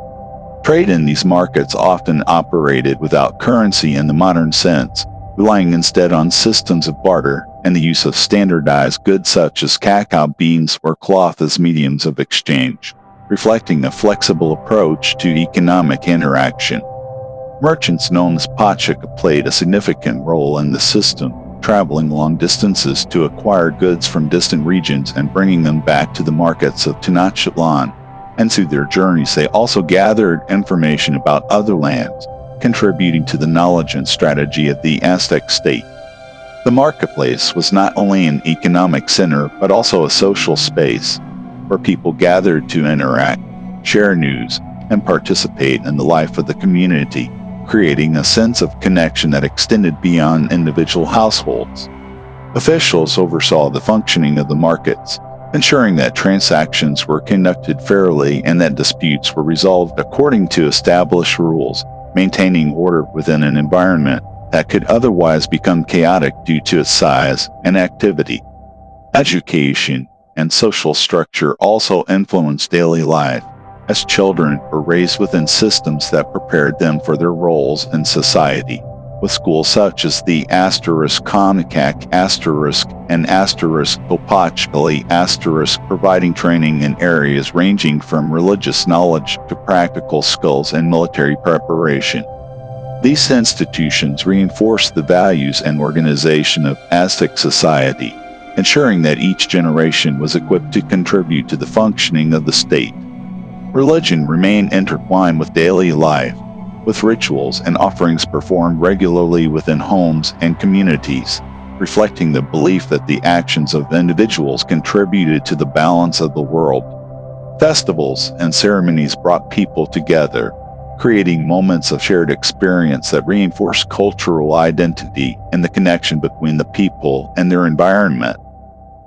Trade in these markets often operated without currency in the modern sense, relying instead on systems of barter and the use of standardized goods such as cacao beans or cloth as mediums of exchange, reflecting a flexible approach to economic interaction. Merchants known as Pacheco played a significant role in the system, traveling long distances to acquire goods from distant regions and bringing them back to the markets of Tenochtitlan. And through their journeys they also gathered information about other lands, contributing to the knowledge and strategy of the Aztec state. The marketplace was not only an economic center but also a social space, where people gathered to interact, share news, and participate in the life of the community, creating a sense of connection that extended beyond individual households. Officials oversaw the functioning of the markets, ensuring that transactions were conducted fairly and that disputes were resolved according to established rules, maintaining order within an environment that could otherwise become chaotic due to its size and activity. Education and social structure also influenced daily life, as children were raised within systems that prepared them for their roles in society, with schools such as the *Conacac* and *Topachcali* providing training in areas ranging from religious knowledge to practical skills and military preparation. These institutions reinforced the values and organization of Aztec society, ensuring that each generation was equipped to contribute to the functioning of the state. Religion remained intertwined with daily life, with rituals and offerings performed regularly within homes and communities, reflecting the belief that the actions of individuals contributed to the balance of the world. Festivals and ceremonies brought people together, creating moments of shared experience that reinforced cultural identity and the connection between the people and their environment.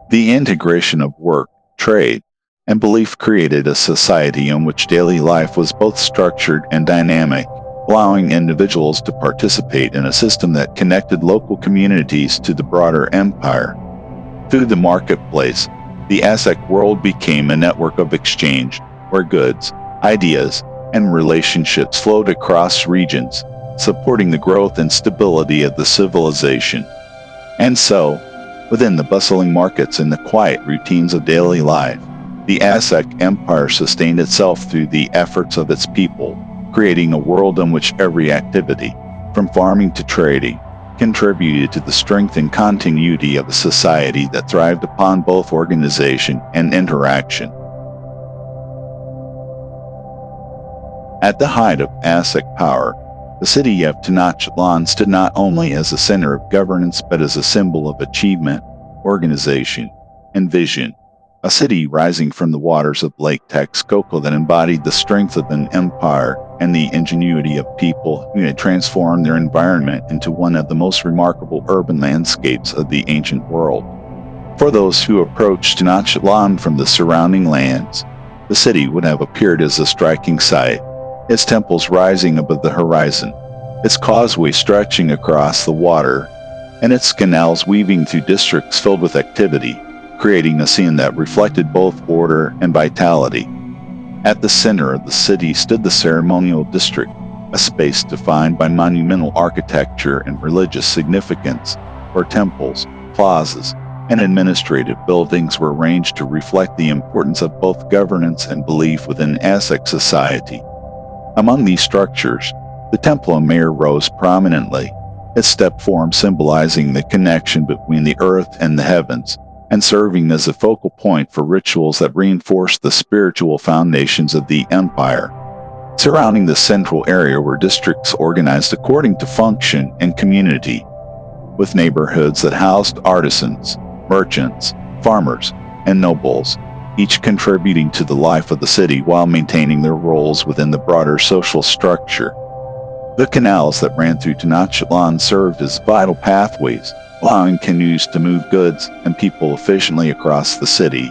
The integration of work, trade, and belief created a society in which daily life was both structured and dynamic, allowing individuals to participate in a system that connected local communities to the broader empire. Through the marketplace, the Aztec world became a network of exchange, where goods, ideas, and relationships flowed across regions, supporting the growth and stability of the civilization. And so, within the bustling markets and the quiet routines of daily life, the Aztec Empire sustained itself through the efforts of its people, creating a world in which every activity, from farming to trading, contributed to the strength and continuity of a society that thrived upon both organization and interaction. At the height of Aztec power, the city of Tenochtitlan stood not only as a center of governance but as a symbol of achievement, organization, and vision. A city rising from the waters of Lake Texcoco that embodied the strength of an empire and the ingenuity of people who had transformed their environment into one of the most remarkable urban landscapes of the ancient world. For those who approached Tenochtitlan from the surrounding lands, the city would have appeared as a striking sight, its temples rising above the horizon, its causeway stretching across the water, and its canals weaving through districts filled with activity, creating a scene that reflected both order and vitality. At the center of the city stood the ceremonial district, a space defined by monumental architecture and religious significance, where temples, plazas, and administrative buildings were arranged to reflect the importance of both governance and belief within Aztec society. Among these structures, the Temple of Mayor rose prominently, its step form symbolizing the connection between the earth and the heavens, and serving as a focal point for rituals that reinforced the spiritual foundations of the empire. Surrounding the central area were districts organized according to function and community, with neighborhoods that housed artisans, merchants, farmers, and nobles, each contributing to the life of the city while maintaining their roles within the broader social structure. The canals that ran through Tenochtitlan served as vital pathways, allowing canoes to move goods and people efficiently across the city,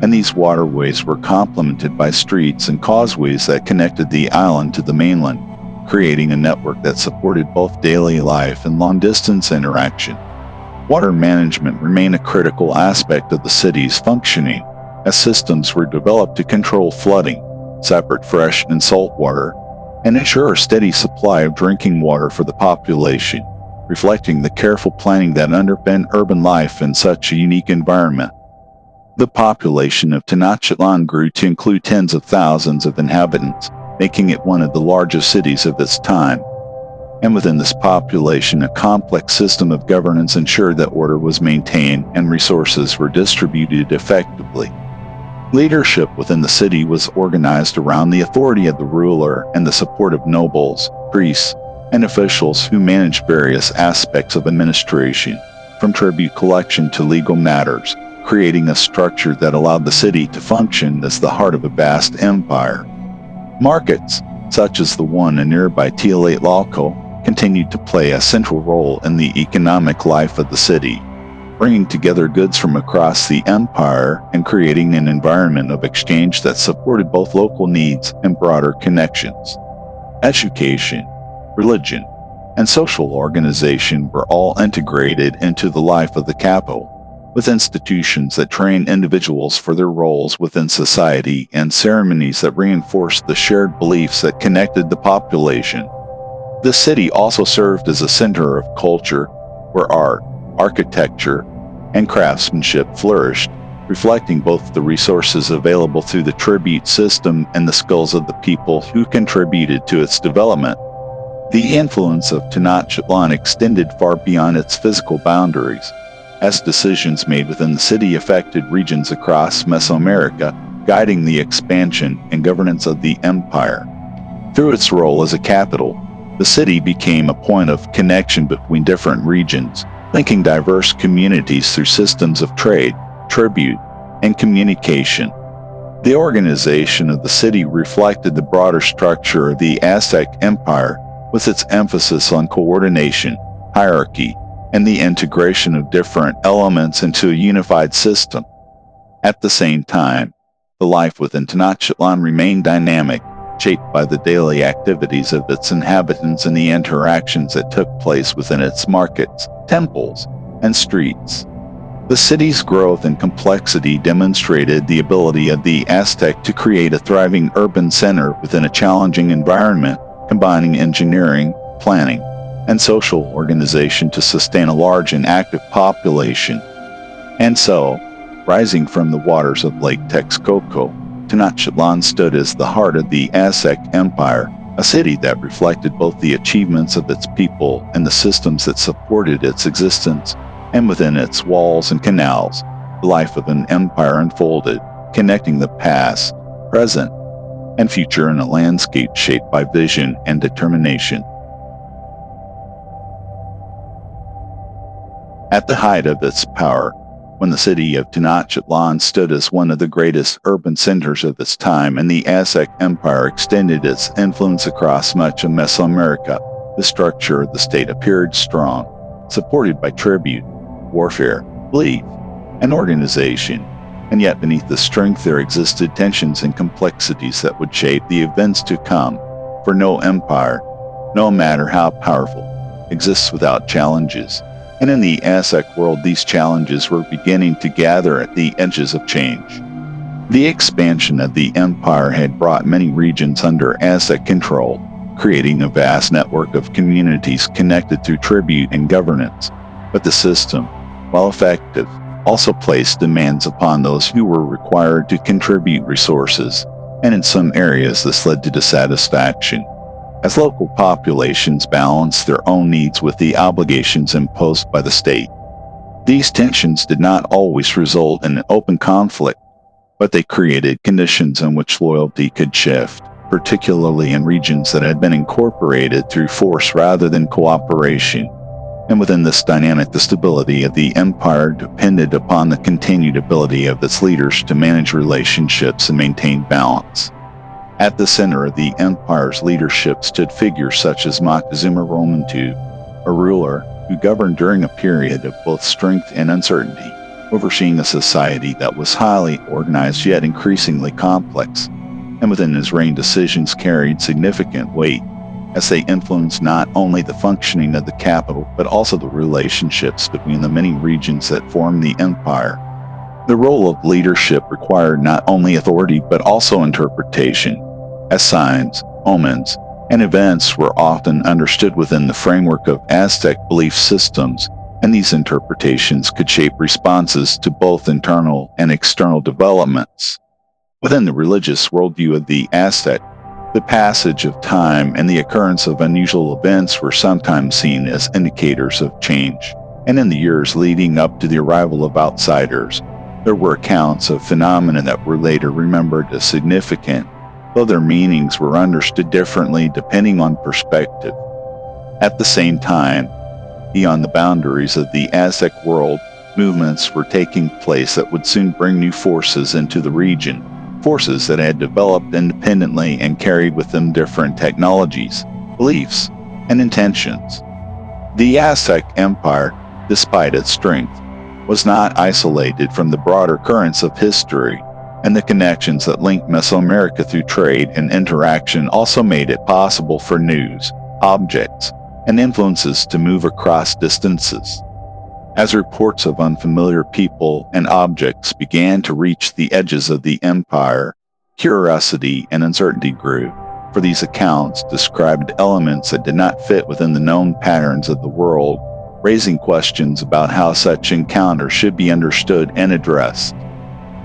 and these waterways were complemented by streets and causeways that connected the island to the mainland, creating a network that supported both daily life and long-distance interaction. Water management remained a critical aspect of the city's functioning, as systems were developed to control flooding, separate fresh and salt water, and ensure a steady supply of drinking water for the population, reflecting the careful planning that underpinned urban life in such a unique environment. The population of Tenochtitlan grew to include tens of thousands of inhabitants, making it one of the largest cities of its time. And within this population, a complex system of governance ensured that order was maintained and resources were distributed effectively. Leadership within the city was organized around the authority of the ruler and the support of nobles, priests, and officials who managed various aspects of administration, from tribute collection to legal matters, creating a structure that allowed the city to function as the heart of a vast empire. Markets, such as the one in nearby Tlatelolco, continued to play a central role in the economic life of the city, bringing together goods from across the empire and creating an environment of exchange that supported both local needs and broader connections. Education, religion, and social organization were all integrated into the life of the capital, with institutions that trained individuals for their roles within society and ceremonies that reinforced the shared beliefs that connected the population. The city also served as a center of culture where art, architecture, and craftsmanship flourished, reflecting both the resources available through the tribute system and the skills of the people who contributed to its development. The influence of Tenochtitlan extended far beyond its physical boundaries, as decisions made within the city affected regions across Mesoamerica, guiding the expansion and governance of the empire. Through its role as a capital, the city became a point of connection between different regions, linking diverse communities through systems of trade, tribute, and communication. The organization of the city reflected the broader structure of the Aztec Empire, with its emphasis on coordination, hierarchy, and the integration of different elements into a unified system. At the same time, the life within Tenochtitlan remained dynamic, shaped by the daily activities of its inhabitants and the interactions that took place within its markets, temples, and streets. The city's growth and complexity demonstrated the ability of the Aztec to create a thriving urban center within a challenging environment, combining engineering, planning, and social organization to sustain a large and active population. And so, rising from the waters of Lake Texcoco, Tenochtitlan stood as the heart of the Aztec Empire, a city that reflected both the achievements of its people and the systems that supported its existence. And within its walls and canals, the life of an empire unfolded, connecting the past, present, and future in a landscape shaped by vision and determination. At the height of its power, when the city of Tenochtitlan stood as one of the greatest urban centers of its time and the Aztec Empire extended its influence across much of Mesoamerica, the structure of the state appeared strong, supported by tribute, warfare, belief, and organization, and yet beneath the strength there existed tensions and complexities that would shape the events to come, for no empire, no matter how powerful, exists without challenges. And in the Aztec world, these challenges were beginning to gather at the edges of change. The expansion of the empire had brought many regions under Aztec control, creating a vast network of communities connected through tribute and governance. But the system, while effective, also placed demands upon those who were required to contribute resources, and in some areas this led to dissatisfaction, as local populations balanced their own needs with the obligations imposed by the state. These tensions did not always result in an open conflict, but they created conditions in which loyalty could shift, particularly in regions that had been incorporated through force rather than cooperation. And within this dynamic, the stability of the empire depended upon the continued ability of its leaders to manage relationships and maintain balance. At the center of the empire's leadership stood figures such as Moctezuma II, a ruler who governed during a period of both strength and uncertainty, overseeing a society that was highly organized yet increasingly complex. And within his reign, decisions carried significant weight, as they influenced not only the functioning of the capital, but also the relationships between the many regions that formed the empire. The role of leadership required not only authority, but also interpretation, as signs, omens, and events were often understood within the framework of Aztec belief systems, and these interpretations could shape responses to both internal and external developments. Within the religious worldview of the Aztec, the passage of time and the occurrence of unusual events were sometimes seen as indicators of change, and in the years leading up to the arrival of outsiders, there were accounts of phenomena that were later remembered as significant, though their meanings were understood differently depending on perspective. At the same time, beyond the boundaries of the Aztec world, movements were taking place that would soon bring new forces into the region, forces that had developed independently and carried with them different technologies, beliefs, and intentions. The Aztec Empire, despite its strength, was not isolated from the broader currents of history, and the connections that linked Mesoamerica through trade and interaction also made it possible for news, objects, and influences to move across distances. As reports of unfamiliar people and objects began to reach the edges of the empire, curiosity and uncertainty grew, for these accounts described elements that did not fit within the known patterns of the world, raising questions about how such encounters should be understood and addressed.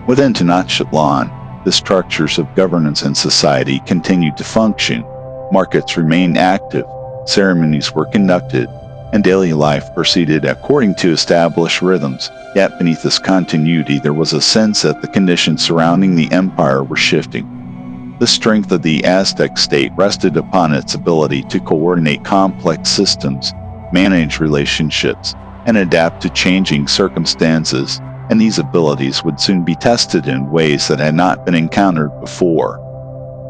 Within Tenochtitlan, the structures of governance and society continued to function, markets remained active, ceremonies were conducted, and daily life proceeded according to established rhythms, yet beneath this continuity there was a sense that the conditions surrounding the empire were shifting. The strength of the Aztec state rested upon its ability to coordinate complex systems, manage relationships, and adapt to changing circumstances, and these abilities would soon be tested in ways that had not been encountered before.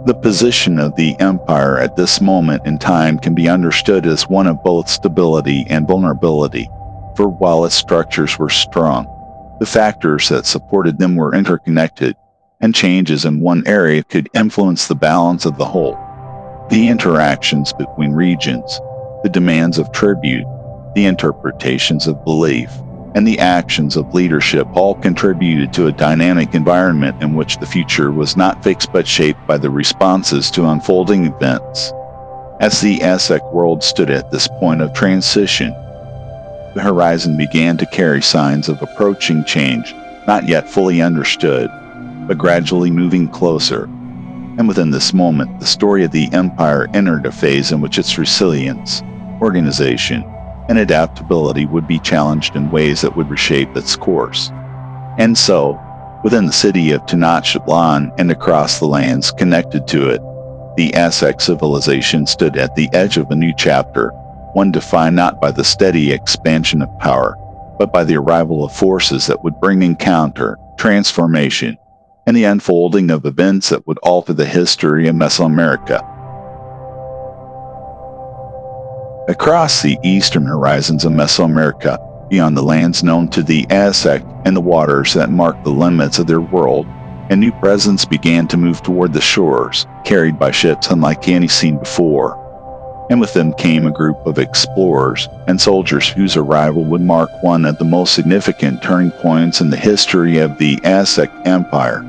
The position of the empire at this moment in time can be understood as one of both stability and vulnerability, for while its structures were strong, the factors that supported them were interconnected, and changes in one area could influence the balance of the whole. The interactions between regions, the demands of tribute, the interpretations of belief, and the actions of leadership all contributed to a dynamic environment in which the future was not fixed but shaped by the responses to unfolding events. As the Aztec world stood at this point of transition, the horizon began to carry signs of approaching change, not yet fully understood, but gradually moving closer. And within this moment, the story of the empire entered a phase in which its resilience, organization, and adaptability would be challenged in ways that would reshape its course. And so, within the city of Tenochtitlan and across the lands connected to it, the Aztec civilization stood at the edge of a new chapter, one defined not by the steady expansion of power, but by the arrival of forces that would bring encounter, transformation, and the unfolding of events that would alter the history of Mesoamerica. Across the eastern horizons of Mesoamerica, beyond the lands known to the Aztec and the waters that marked the limits of their world, a new presence began to move toward the shores, carried by ships unlike any seen before. And with them came a group of explorers and soldiers whose arrival would mark one of the most significant turning points in the history of the Aztec Empire.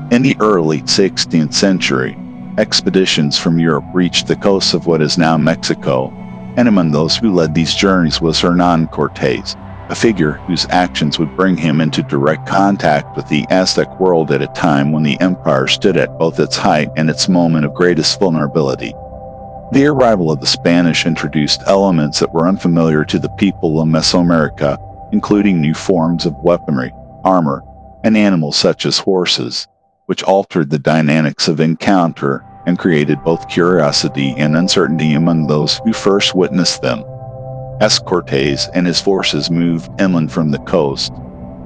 In the early 16th century, expeditions from Europe reached the coasts of what is now Mexico, and among those who led these journeys was Hernán Cortés, a figure whose actions would bring him into direct contact with the Aztec world at a time when the empire stood at both its height and its moment of greatest vulnerability. The arrival of the Spanish introduced elements that were unfamiliar to the people of Mesoamerica, including new forms of weaponry, armor, and animals such as horses, which altered the dynamics of encounter and created both curiosity and uncertainty among those who first witnessed them. As Cortés and his forces moved inland from the coast,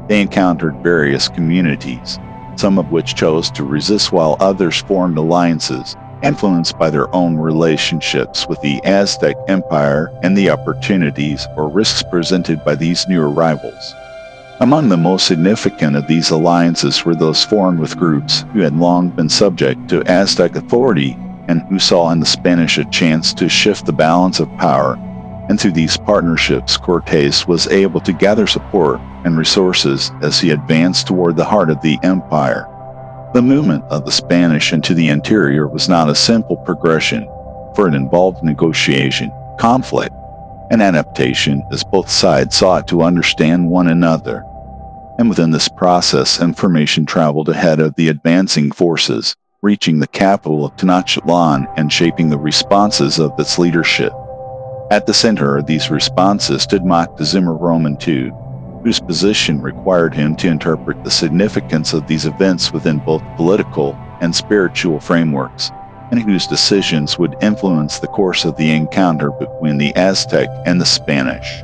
they encountered various communities, some of which chose to resist while others formed alliances, influenced by their own relationships with the Aztec Empire and the opportunities or risks presented by these new arrivals. Among the most significant of these alliances were those formed with groups who had long been subject to Aztec authority and who saw in the Spanish a chance to shift the balance of power, and through these partnerships Cortés was able to gather support and resources as he advanced toward the heart of the empire. The movement of the Spanish into the interior was not a simple progression, for it involved negotiation, conflict, and adaptation as both sides sought to understand one another. And within this process, information traveled ahead of the advancing forces, reaching the capital of Tenochtitlan and shaping the responses of its leadership. At the center of these responses stood Moctezuma II, whose position required him to interpret the significance of these events within both political and spiritual frameworks, and whose decisions would influence the course of the encounter between the Aztec and the Spanish.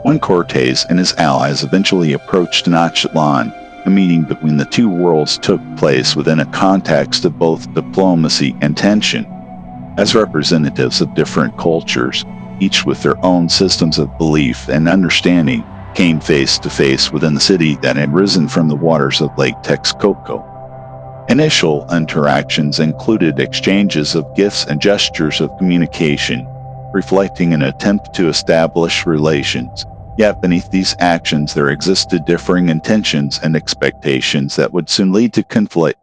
When Cortés and his allies eventually approached Tenochtitlan, a meeting between the two worlds took place within a context of both diplomacy and tension. As representatives of different cultures, each with their own systems of belief and understanding, came face to face within the city that had risen from the waters of Lake Texcoco. Initial interactions included exchanges of gifts and gestures of communication, reflecting an attempt to establish relations. Yet beneath these actions there existed differing intentions and expectations that would soon lead to conflict.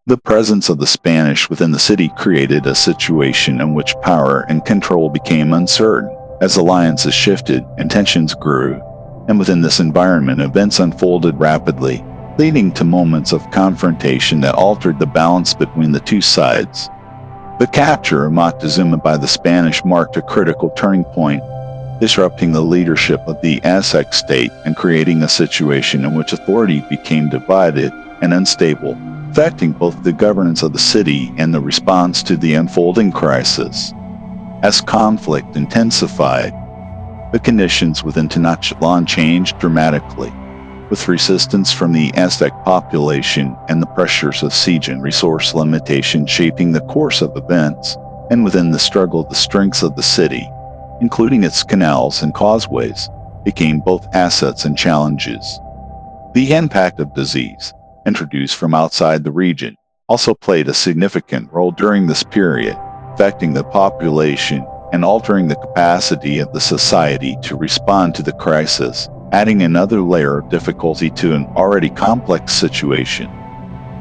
The presence of the Spanish within the city created a situation in which power and control became uncertain. As alliances shifted and tensions grew, and within this environment events unfolded rapidly, leading to moments of confrontation that altered the balance between the two sides. The capture of Moctezuma by the Spanish marked a critical turning point, disrupting the leadership of the Aztec state and creating a situation in which authority became divided and unstable, affecting both the governance of the city and the response to the unfolding crisis. As conflict intensified, the conditions within Tenochtitlan changed dramatically, with resistance from the Aztec population and the pressures of siege and resource limitation shaping the course of events, and within the struggle the strengths of the city, including its canals and causeways, became both assets and challenges. The impact of disease, introduced from outside the region, also played a significant role during this period, affecting the population and altering the capacity of the society to respond to the crisis, adding another layer of difficulty to an already complex situation.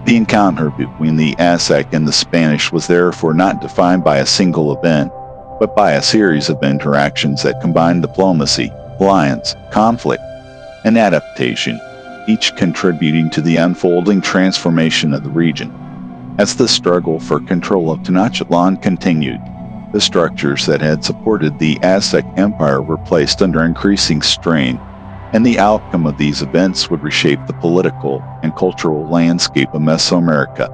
The encounter between the Aztec and the Spanish was therefore not defined by a single event, but by a series of interactions that combined diplomacy, alliance, conflict, and adaptation, each contributing to the unfolding transformation of the region. As the struggle for control of Tenochtitlan continued, the structures that had supported the Aztec Empire were placed under increasing strain, and the outcome of these events would reshape the political and cultural landscape of Mesoamerica.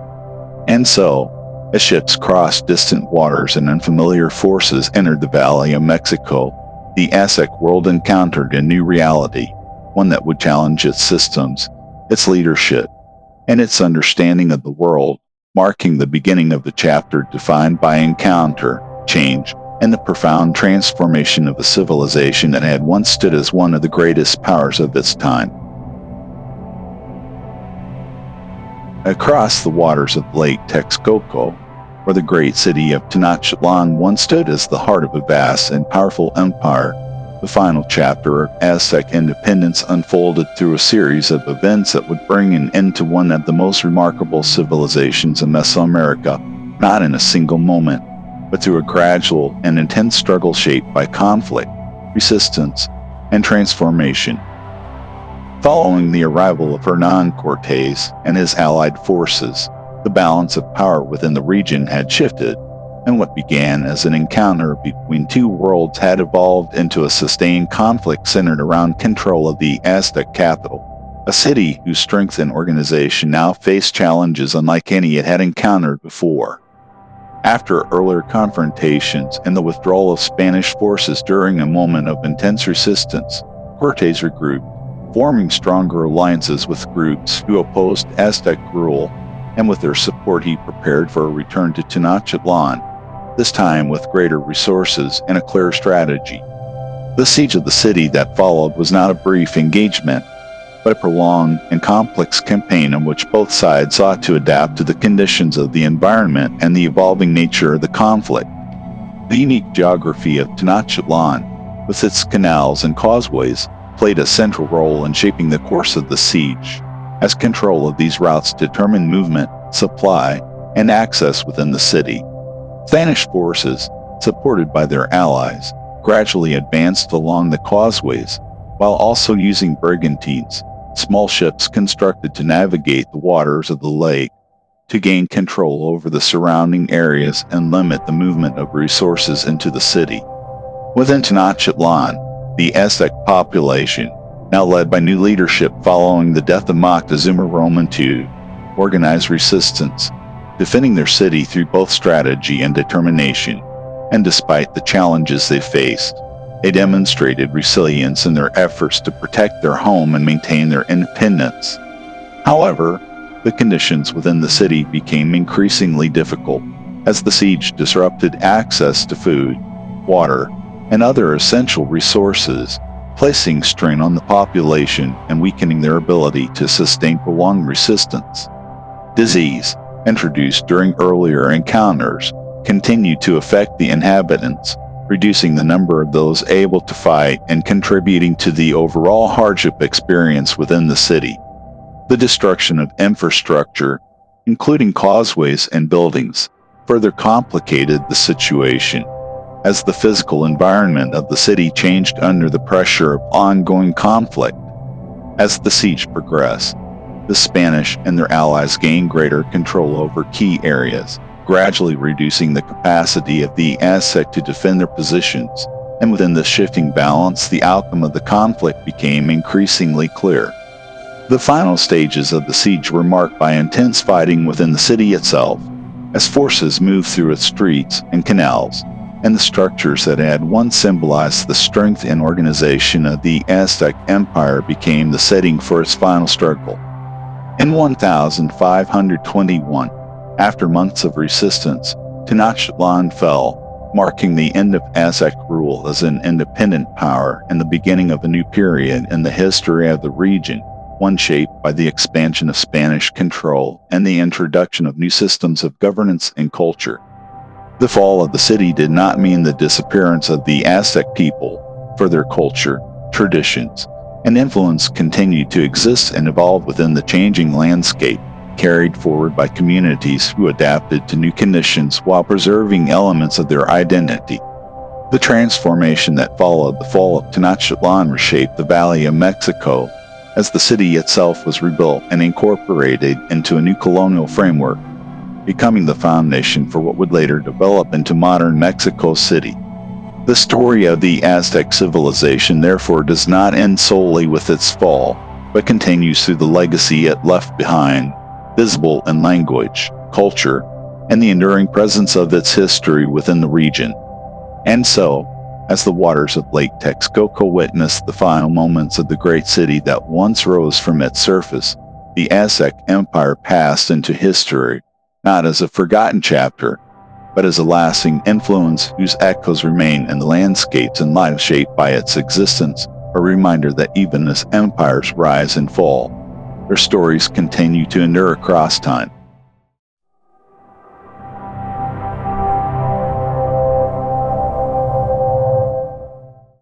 And so, as ships crossed distant waters and unfamiliar forces entered the Valley of Mexico, the Aztec world encountered a new reality, one that would challenge its systems, its leadership, and its understanding of the world, marking the beginning of the chapter defined by encounter, change, and the profound transformation of a civilization that had once stood as one of the greatest powers of its time. Across the waters of Lake Texcoco, where the great city of Tenochtitlan once stood as the heart of a vast and powerful empire, the final chapter of Aztec independence unfolded through a series of events that would bring an end to one of the most remarkable civilizations in Mesoamerica, not in a single moment, but through a gradual and intense struggle shaped by conflict, resistance, and transformation. Following the arrival of Hernán Cortés and his allied forces, the balance of power within the region had shifted, and what began as an encounter between two worlds had evolved into a sustained conflict centered around control of the Aztec capital, a city whose strength and organization now faced challenges unlike any it had encountered before. After earlier confrontations and the withdrawal of Spanish forces during a moment of intense resistance, Cortés regrouped, forming stronger alliances with groups who opposed Aztec rule, and with their support he prepared for a return to Tenochtitlan, this time with greater resources and a clear strategy. The siege of the city that followed was not a brief engagement, but a prolonged and complex campaign in which both sides sought to adapt to the conditions of the environment and the evolving nature of the conflict. The unique geography of Tenochtitlan, with its canals and causeways, played a central role in shaping the course of the siege, as control of these routes determined movement, supply, and access within the city. Spanish forces, supported by their allies, gradually advanced along the causeways, while also using brigantines, small ships constructed to navigate the waters of the lake, to gain control over the surrounding areas and limit the movement of resources into the city. Within Tenochtitlan, the Aztec population, now led by new leadership following the death of Moctezuma Roman II, organized resistance, defending their city through both strategy and determination, and despite the challenges they faced, they demonstrated resilience in their efforts to protect their home and maintain their independence. However, the conditions within the city became increasingly difficult as the siege disrupted access to food, water, and other essential resources, placing strain on the population and weakening their ability to sustain prolonged resistance. Disease, introduced during earlier encounters, continued to affect the inhabitants, reducing the number of those able to fight and contributing to the overall hardship experience within the city. The destruction of infrastructure, including causeways and buildings, further complicated the situation, as the physical environment of the city changed under the pressure of ongoing conflict. As the siege progressed, the Spanish and their allies gained greater control over key areas, gradually reducing the capacity of the Aztec to defend their positions, and within this shifting balance, the outcome of the conflict became increasingly clear. The final stages of the siege were marked by intense fighting within the city itself, as forces moved through its streets and canals, and the structures that had once symbolized the strength and organization of the Aztec Empire became the setting for its final struggle. In 1521, after months of resistance, Tenochtitlan fell, marking the end of Aztec rule as an independent power and the beginning of a new period in the history of the region, one shaped by the expansion of Spanish control and the introduction of new systems of governance and culture. The fall of the city did not mean the disappearance of the Aztec people, for their culture, traditions, and influence continued to exist and evolve within the changing landscape, carried forward by communities who adapted to new conditions while preserving elements of their identity. The transformation that followed the fall of Tenochtitlan reshaped the Valley of Mexico, as the city itself was rebuilt and incorporated into a new colonial framework, becoming the foundation for what would later develop into modern Mexico City. The story of the Aztec civilization therefore does not end solely with its fall, but continues through the legacy it left behind, visible in language, culture, and the enduring presence of its history within the region. And so, as the waters of Lake Texcoco witnessed the final moments of the great city that once rose from its surface, the Aztec Empire passed into history, not as a forgotten chapter, but as a lasting influence whose echoes remain in the landscapes and lives shaped by its existence, a reminder that even as empires rise and fall, their stories continue to endure across time.